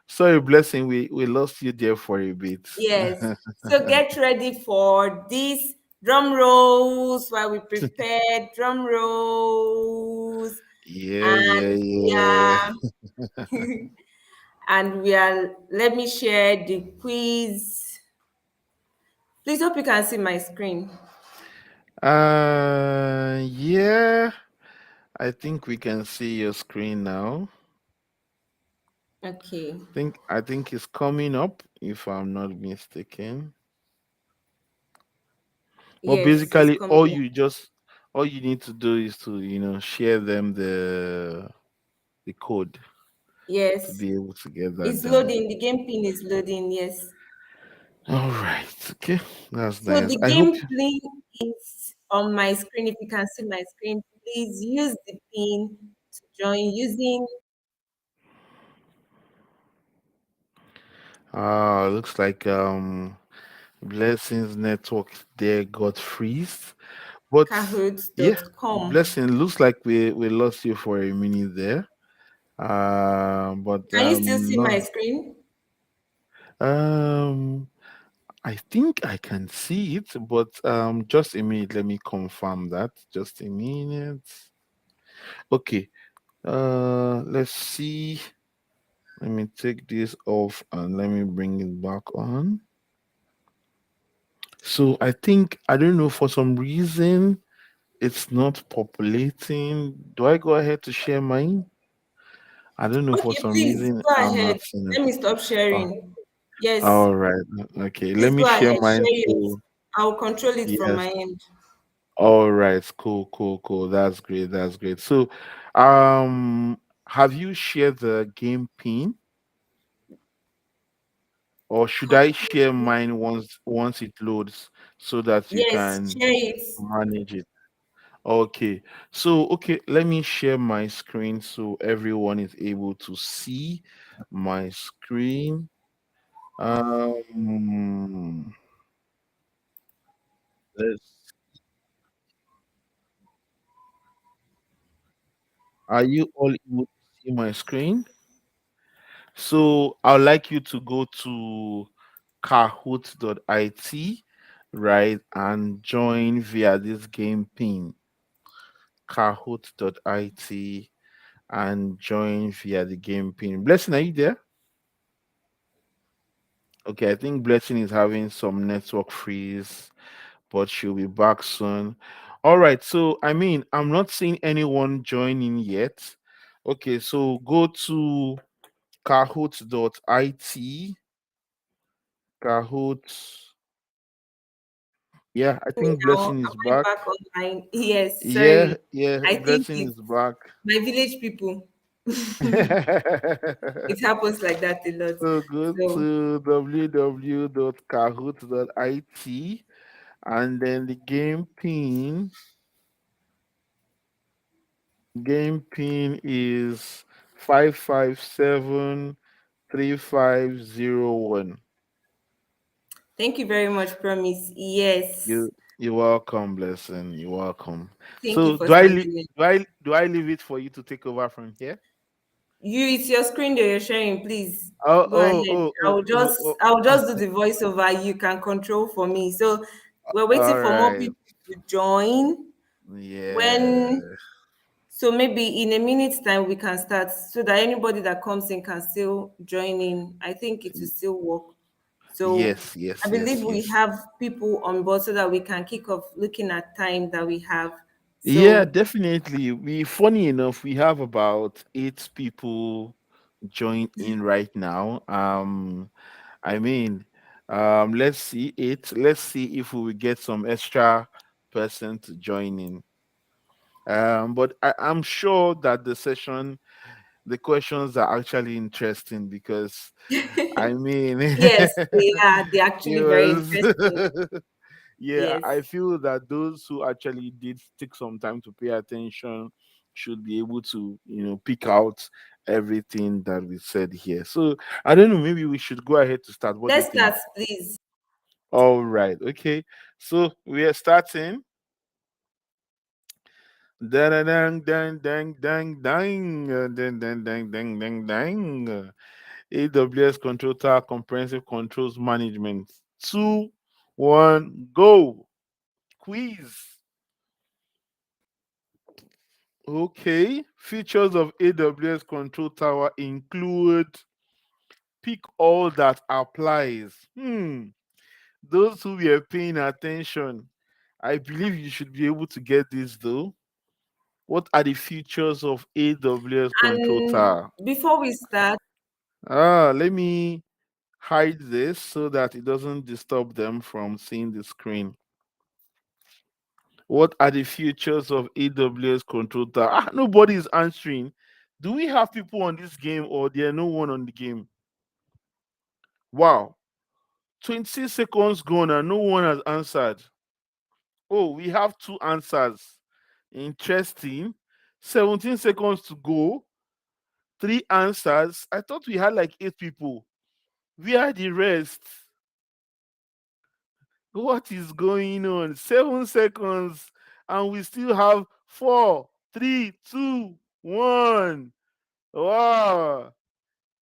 sorry, Blessing, we lost you there for a bit. Yes. So get ready for this drum rolls while we prepare drum rolls. Yeah, yeah, And we yeah. are let me share the quiz. Please hope you can see my screen. Yeah, I think we can see your screen now. Okay. I think it's coming up if I'm not mistaken. But Yes, it's basically, coming up. all you need to do is to share them the code to Yes. be able to get that It's done. loading. The game pin is loading. Yes. All right, okay, that's So nice. the I hope. game pin is on my screen. If you can see my screen, please use the pin to join using. Looks like Blessing's network there got freeze, but yeah, Kahoot.com. Blessing, looks like we lost you for a minute there. But Can you still see my no, screen? um, I think I can see it, but just a minute. Let me confirm that. Just a minute. Okay. Let's see. Let me take this off and let me bring it back on. So I think I don't know for some reason it's not populating. Do I go ahead to share mine? I don't know for Okay, some please reason go I'm ahead. not seeing it. Let me stop Oh, sharing. Yes, all right. Okay. Let please me go share ahead. mine Share yours. to I'll control it from yes. my end. All right. Cool, cool, cool. That's great. That's great. So um have you shared the game pin or should I share mine once it loads so that you Yes, can share it. manage it? Okay. So, okay, let me share my screen so everyone is able to see my screen. Um, let's, are you all able to see my screen? So, I'd like you to go to kahoot.it, right, and join via this game pin, kahoot.it, and join via the game pin. Blessing, are you there? Okay, I think Blessing is having some network freeze, but she'll be back soon. All right. So, I mean, I'm not seeing anyone joining yet. Okay. So, go to kahoot.it. Kahoot. Yeah, I Me think now, Blessing am is I back. back online? Yes, Yeah, sorry. yeah, I think Blessing is it's back. my village people. It happens like that a lot. So go So to www.kahoot.it, and then the game pin is 5573501. thank you very much, Promise. Yes. You're welcome, Blessing. You're welcome. Thank you So for standing in. do I leave it for you to take over from here? It's your screen that you're sharing, please. Oh, Go ahead. oh, oh, I oh, will oh, just oh. I will just do the voiceover. You can control for me. So we're waiting All for more right. people to join. Yeah. When so maybe in a minute's time we can start so that anybody that comes in can still join in. I think it will still work. So Yes, I yes, believe yes, we yes. have people on board so that we can kick off looking at time that we have. Yeah, So definitely. Funny enough, we have about 8 people join in right now. I mean, let's see it. Let's see if we will get some extra person to join in. But I'm sure that the questions are actually interesting because I mean, yes, they are. They're it actually very was. interesting. Yeah, Yes. I feel that those who actually did take some time to pay attention should be able to, pick out everything that we said here. So I don't know, maybe we should go ahead to start. What do you Let's think? start, please. All right, okay. So we are starting. Dang, dang, dang, dang, dang, dang, dang, dang, dang, dang, dang, dang. AWS Control Tower Comprehensive Controls Management. 2, 1, go. Quiz. Okay. Features of AWS Control Tower include pick all that applies. Those who were paying attention, I believe you should be able to get this though. What are the features of AWS Control And Tower? before we start, Let me hide this so that it doesn't disturb them from seeing the screen. What are the features of AWS Control Tower? Nobody is answering. Do we have people on this game or there no one on the game? Wow. 26 seconds gone and no one has answered. Oh, we have 2 answers. Interesting. 17 seconds to go. 3 answers. I thought we had like 8 people. Where are the rest? What is going on? 7 seconds, and we still have 4, 3, 2, 1. Wow.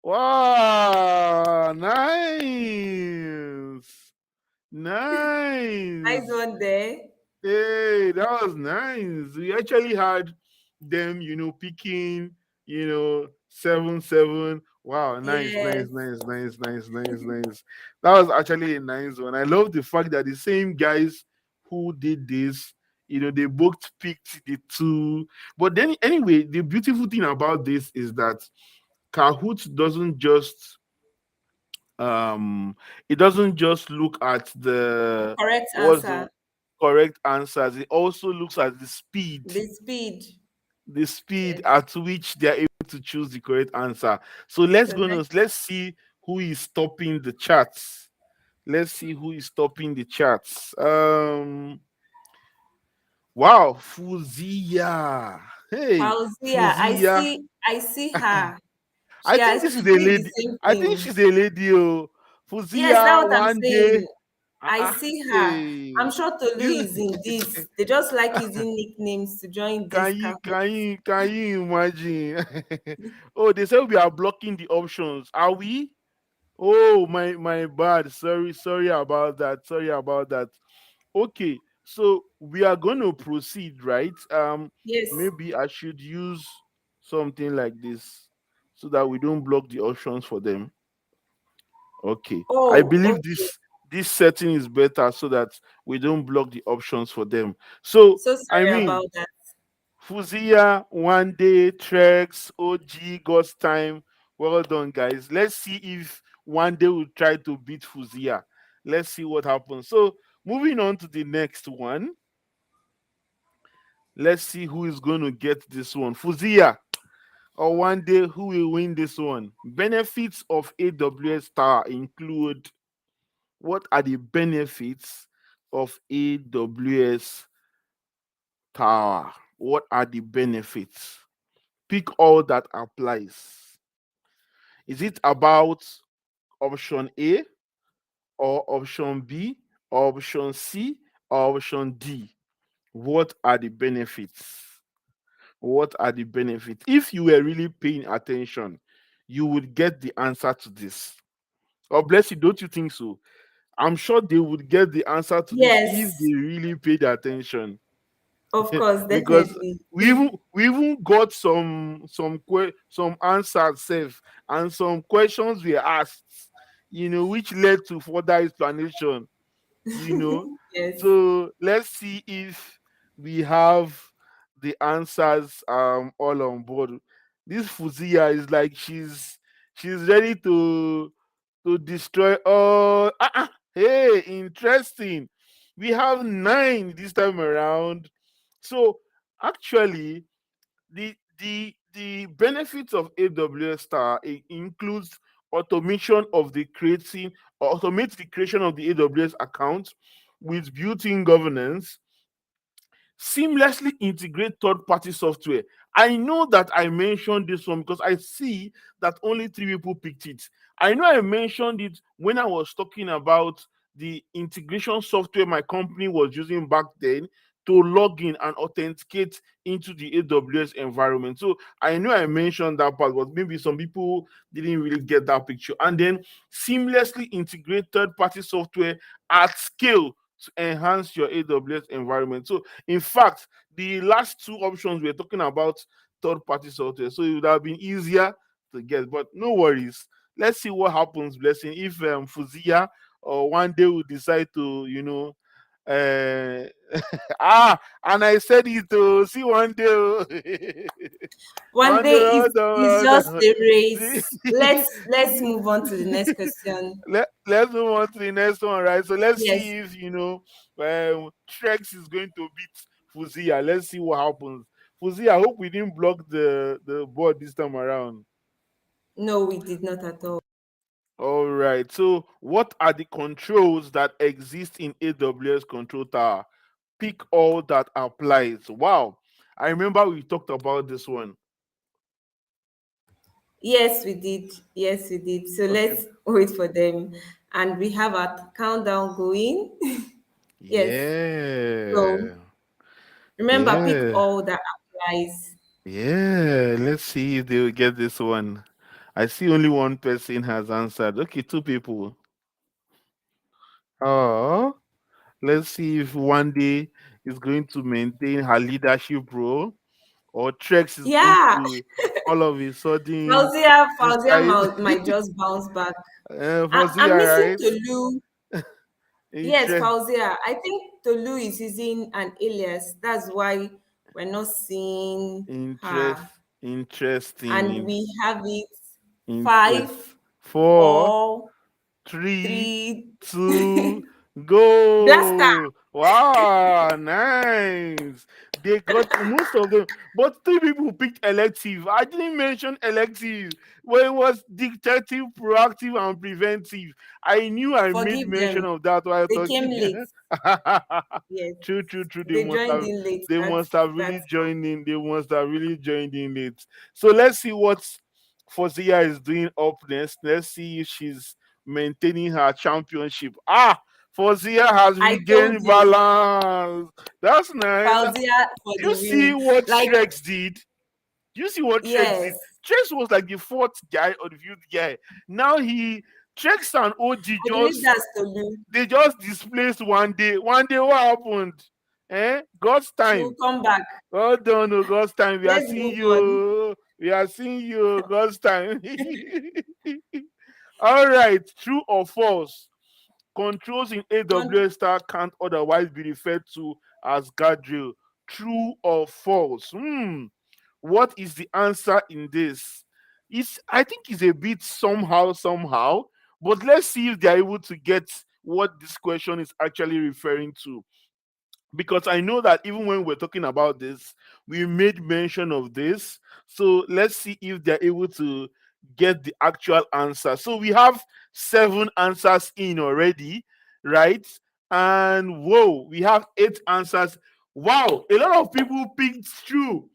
Wow. Nice. nice Nice. one there. Hey, that was nice. We actually had them, picking, 7-7. Wow, nice, nice, Yes. nice, nice, nice, nice, nice. That was actually a nice one. I love the fact that the same guys who did this, they both picked the two. But then, anyway, the beautiful thing about this is that Kahoot doesn't just um it doesn't just look at the Correct what's the answer. correct answers. It also looks at The speed. the speed Yes. at which they are able to choose the correct answer. So Correct. let's see who is stopping the charts. Let's see who is stopping the charts. Wow, Fuzia. Hey, Fauzia, Fuzia. I see her. I She think has this is she's a doing the lady. same I think thing. she's a lady. Oh, Yes, that's Fuzia what I'm one day. saying. I see her. I'm Hey, sure Tolu you is in this. They just like using nicknames to join this Kahoot. can you imagine? Oh, they said we are blocking the options. Are we? Oh, my bad. Sorry about that. Sorry about that. Okay, so we are going to proceed, right? Yes. Maybe I should use something like this so that we don't block the options for them. Okay, I Oh, believe okay. this setting is better so that we don't block the options for them. So So I sorry mean, about that. Fuzia, One Day, Trex, OG, God's Time. Well done, guys. Let's see if One Day will try to beat Fuzia. Let's see what happens. So, moving on to the next one. Let's see who is going to get this one. Fuzia or One Day, who will win this one? Benefits of AWS Tower include, what are the benefits of AWS Tower? What are the benefits? Pick all that applies. Is it about option A or option B or option C or option D? What are the benefits? What are the benefits? If you were really paying attention, you would get the answer to this. Oh, bless you, don't you think so? I'm sure they would get the answer to this if Yes, they really paid attention. of course, Because definitely. we even got some answers safe, and some questions were asked, which led to further explanation, you know. Yes. So let's see if we have the answers all on board. This Fuzia is like she's ready to destroy all. Hey, interesting. We have 9 this time around. So actually, the benefits of AWS Star includes automation of the creating or automate the creation of the AWS account with built-in governance, seamlessly integrate third-party software. I know that I mentioned this one because I see that only 3 people picked it. I know I mentioned it when I was talking about the integration software my company was using back then to log in and authenticate into the AWS environment. So I know I mentioned that part, but maybe some people didn't really get that picture. And then seamlessly integrate third-party software at scale to enhance your AWS environment. So in fact, the last 2 options we're talking about third party software, so it would have been easier to get, but no worries. Let's see what happens, blessing. If Fuzia or One Day will decide to, uh, and I said it to see One Day. One One day day, is hold on, is hold just on. a See, race. Let's move on to the next question. let's move on to the next one, right? So let's Yes. see if Trex is going to beat Fuzia. Let's see what happens. Fuzia, I hope we didn't block the board this time around. No, we did not at all. All right. So what are the controls that exist in AWS Control Tower? Pick all that applies. Wow. I remember we talked about this one. Yes, we did. Yes, we did. So Okay. let's wait for them. And we have our countdown going. Yes. So Yeah. remember, pick Yeah. all that applies. Yeah, let's see if they will get this one. I see only one person has answered. Okay, 2 people. Oh, let's see if One Day is going to maintain her leadership role, or Trex is going Yeah. to all of a sudden Fauzia decide. might just bounce back. I'm Fozia, missing right? Tolu. Yes, Interest, Fauzia. I think Tolu is using an alias. That's why we're not seeing interest, her. interesting, And we have it five, interest. Four, four, 3, three. 2, Blaster. go! Wow, nice. They got most of them, but 3 people picked elective. I didn't mention elective. Well, it was dictative, proactive, and preventive. I knew I made Forgive mention them. of that while They came talking. late. Yes. True, true, true. They They must joined have in late. they That's must have really that's all. joined in. They must have really joined in late. So let's see what Fozia is doing up next. Let's see if she's maintaining her championship. Fozia has I told regained you, balance. That's nice. Fauzia for Do you the see win. what Like, Trex did? Do you see what Trex yes. did? Trex was like the 4th guy or the 5th guy. Now Trex and OG I believe that's Tolu. they just displaced One Day. One Day, what happened? God's She will time. come back. Hold on, oh, God's time. We are Let's seeing move on. you. We are seeing you, God's time. All right, true or false? Controls in Con- AWS star can't otherwise be referred to as guardrail. True or false? What is the answer in this? I think it's a bit somehow, but let's see if they're able to get what this question is actually referring to, because I know that even when we're talking about this, we made mention of this. So let's see if they're able to get the actual answer. So we have 7 answers in already, right? And whoa, we have 8 answers. Wow, a lot of people picked true.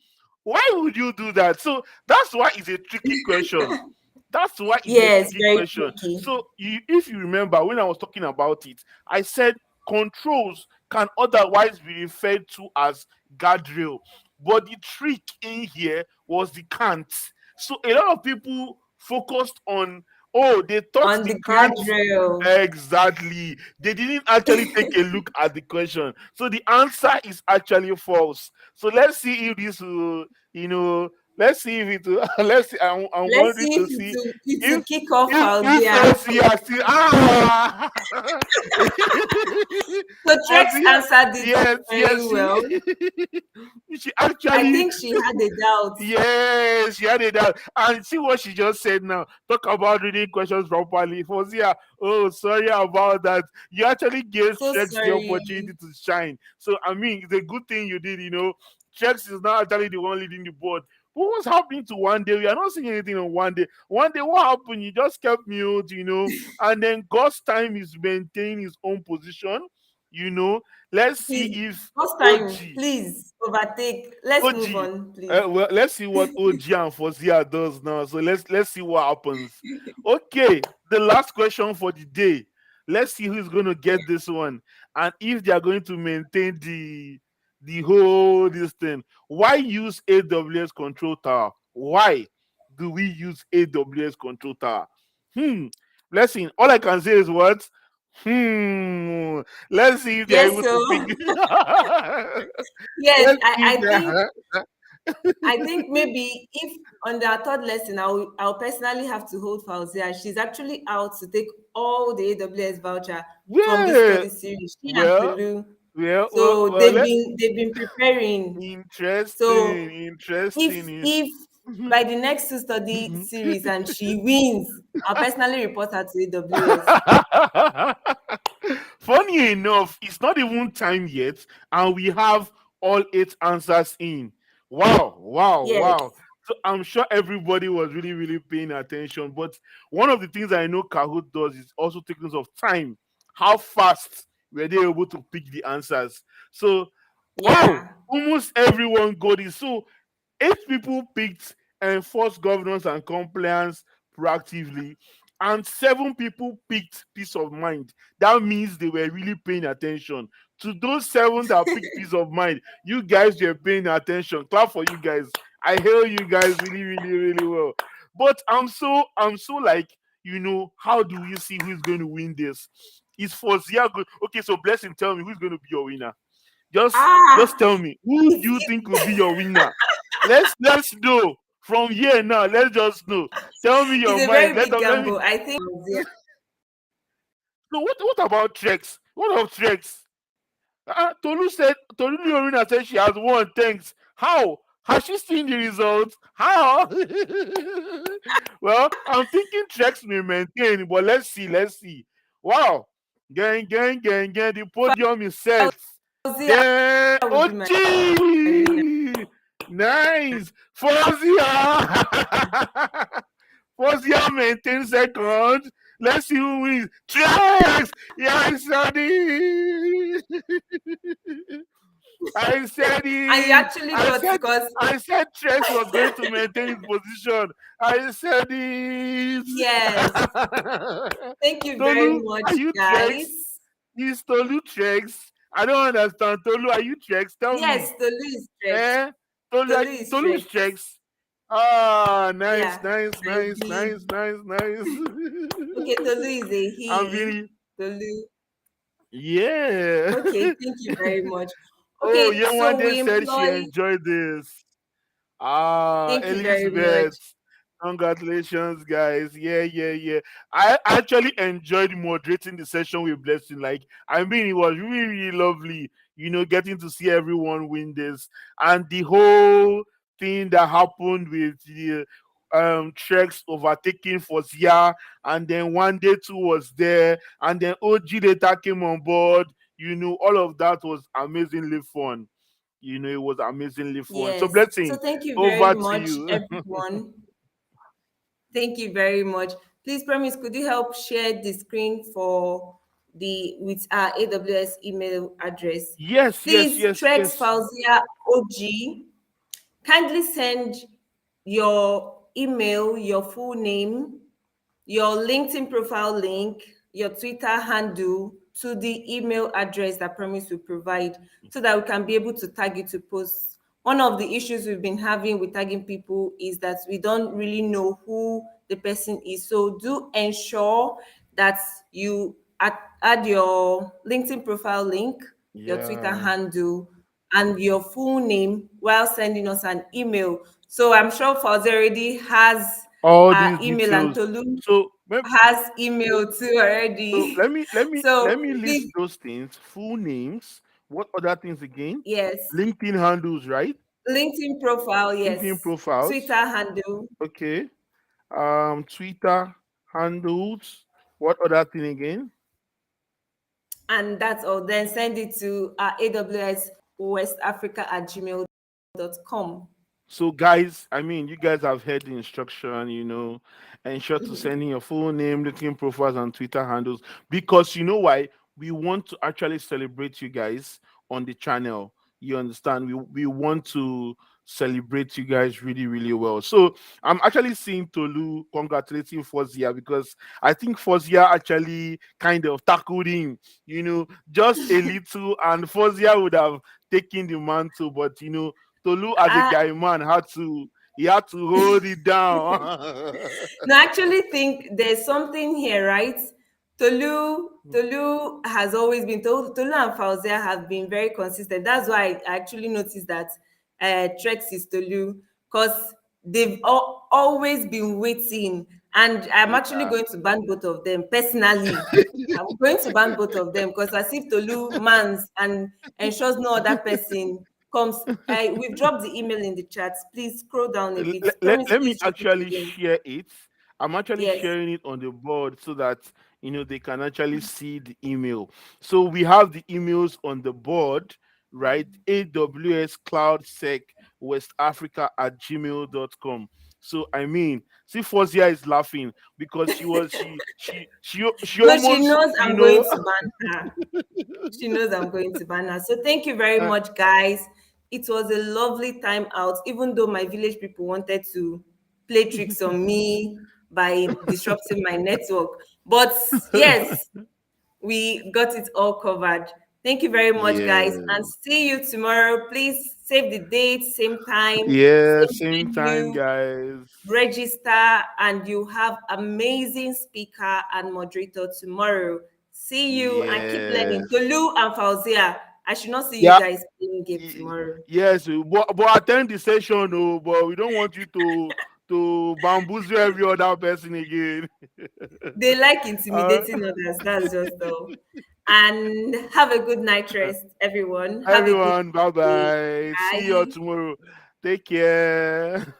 Why would you do that? So that's why it's a tricky question. That's why it's a yes, tricky very question. tricky. So, if you remember when I was talking about it, I said controls can otherwise be referred to as guardrail. But the trick in here was the can't. So a lot of people focused on, oh, they thought On the the can't. guardrail. Exactly. They didn't actually take a look at the question. So the answer is actually false. So let's see if this will, let's see if it will, let's see. I'm Let's wondering see if to see it will if kick off if Fauzia. Fauzi are still So Trex Fauzi, answered it yes, very yes, well. she I actually, think she had a doubt. yes, she had it down. And see what she just said now. Talk about reading questions properly. Fauzi, oh, sorry about that. You actually gave So Trex the opportunity sorry. to shine. So I mean, it's a good thing you did. Trex is not actually the one leading the board. What was happening to one day? We are not seeing anything on one day. One day, what happened? You just kept mute. And then God's time is maintaining his own position. You know, let's see Please, if first time, OG, please overtake. Let's move OG. on, please. Well, let's see what OG and Fozia does now. So let's see what happens. Okay, the last question for the day. Let's see who's going to get this one, and if they are going to maintain the whole this thing. Why use AWS Control Tower? Why do we use AWS Control Tower? Hmm. Let's see. All I can say is what? Let's see if they're Yes, able so to pick. yes, Let's see if I think maybe if on the third lesson, I'll personally have to hold Fauzia. She's actually out to take all the AWS voucher from this yeah. study series. She and Well, Tolu. well, well, So well. they've been preparing. So Interesting, interesting. if by the next two study series and she wins, I'll personally report her to AWS. Funny enough, it's not even time yet, and we have all 8 answers in. Wow, wow, Yes, wow. So I'm sure everybody was really, really paying attention. But one of the things I know Kahoot does is also taking note of time. How fast were they able to pick the answers? So, wow, yeah. almost everyone got it. So 8 people picked enforce governance and compliance proactively, and 7 people picked peace of mind. That means they were really paying attention. To those 7 that picked peace of mind, you guys were paying attention. Clap for you guys. I hail you guys really, really, really well. But I'm so like, how do we see who's going to win this? Is Fozia good? Okay, so Blessing, tell me who's going to be your winner. Just Ah, tell me, who do it's, you think will be your winner? Let's know from here now. Let's just know. Tell me it's your a mind. very Let big let me. gamble. I think No, what about Trex? What of Trex? Tolu Yorina said she has won. Thanks. How? Has she seen the results? How? Well, I'm thinking Trex may maintain, but let's see. Let's see. Wow. Gang, gang, gang, gang. The podium is set. Fauzia Then will be my winner. Ochi! Nice! Fozia! Fozia maintains second. Let's see who wins. Trex! Yes, Daddy! I said And you it! actually I got said because I said Trex was going to maintain his position. I said it! yes. Thank you very Tolu, much, are you Trex? guys. Is Tolu Trex? I don't understand. Tolu, are you Trex? Tell me. Yes, Tolu is stretched. Eh? Tolu, Tolu is Tolu is stretched. Trex. Ah, nice, Yeah, nice, I nice, believe. nice, nice, nice. Okay, Tolu is a I'm he. really, Tolu. yeah. Okay, thank you very much. Oh, Okay, yeah, one so day we said she employ. enjoyed this. Ah, Thank you very much. Elizabeth. Congratulations, guys. Yeah, yeah, yeah. I actually enjoyed moderating the session with Blessing. Like, I mean, it was really, really lovely, getting to see everyone win this. And the whole thing that happened with the Trex overtaking Fozia, and then one day two was there, and then OG later came on board. All of that was amazingly fun. It was amazingly fun. So, Yes. So Blessing, thank you very over to much, you. everyone. Thank you very much. Please, Promise, could you help share the screen for the with our AWS email address? Yes, yes, Please, yes, Trex yes. Fauzia OG, kindly send your email, your full name, your LinkedIn profile link, your Twitter handle to the email address that Promise will provide so that we can be able to tag you to post. One of the issues we've been having with tagging people is that we don't really know who the person is. So do ensure that you add your LinkedIn profile link, your Twitter Yeah. handle, and your full name while sending us an email. So I'm sure Fauzi already has All these email, and details. Tolu So, has email too so already. let me let me So let me list please, those things. Full names. What other things again? yes, LinkedIn handles, right? LinkedIn profile, LinkedIn yes, profiles. Twitter handle, Okay. Twitter handles. What other thing again? and that's all. Then send it to AWS West Africa at gmail.com. So, guys, I mean, you guys have heard the instruction, ensure to send in your full name, LinkedIn profiles, and Twitter handles, because you know why? We want to actually celebrate you guys on the channel. You understand? We want to celebrate you guys really, really well. So, I'm actually seeing Tolu congratulating Fozia, because I think Fozia actually kind of tackled him, just a little, and Fozia would have taken the mantle, but Tolu as a Uh, guy man had to hold it down. No, I actually think there's something here, right? Tolu has always been Tolu and Fauzia have been very consistent. That's why I actually noticed that Trex is Tolu, because they've always been waiting, and I'm actually Yeah. going to ban both of them personally. I'm going to ban both of them because as if Tolu mans and ensures no other person comes. We've dropped the email in the chat. Please scroll down a bit. Promise, Let me please drop it actually again. share it. I'm actually Yes. sharing it on the board so that they can actually see the email. So we have the emails on the board, right? AWS Cloud Sec West Africa at gmail.com. So I mean, see Fozia is laughing because she No, she almost, knows I'm going to ban her. She knows I'm going to ban her. So thank you very uh, much, guys. It was a lovely time out, even though my village people wanted to play tricks on me by disrupting my network. But yes, we got it all covered. Thank you very much, guys, yeah. and see you tomorrow. Please save the date, same time, Yeah, same same time, venue, guys. register, and you have amazing speaker and moderator tomorrow. See you and keep learning. Yes. Tolu and Fauzia, I should not see you Yeah. guys playing game y- tomorrow. Yes, but attend the session, oh, but we don't want you to bamboozle every other person again. They like uh, intimidating others. That's just all. And have a good night rest, everyone. Have a good Everyone, bye day. bye. See you all Bye. tomorrow. Take care.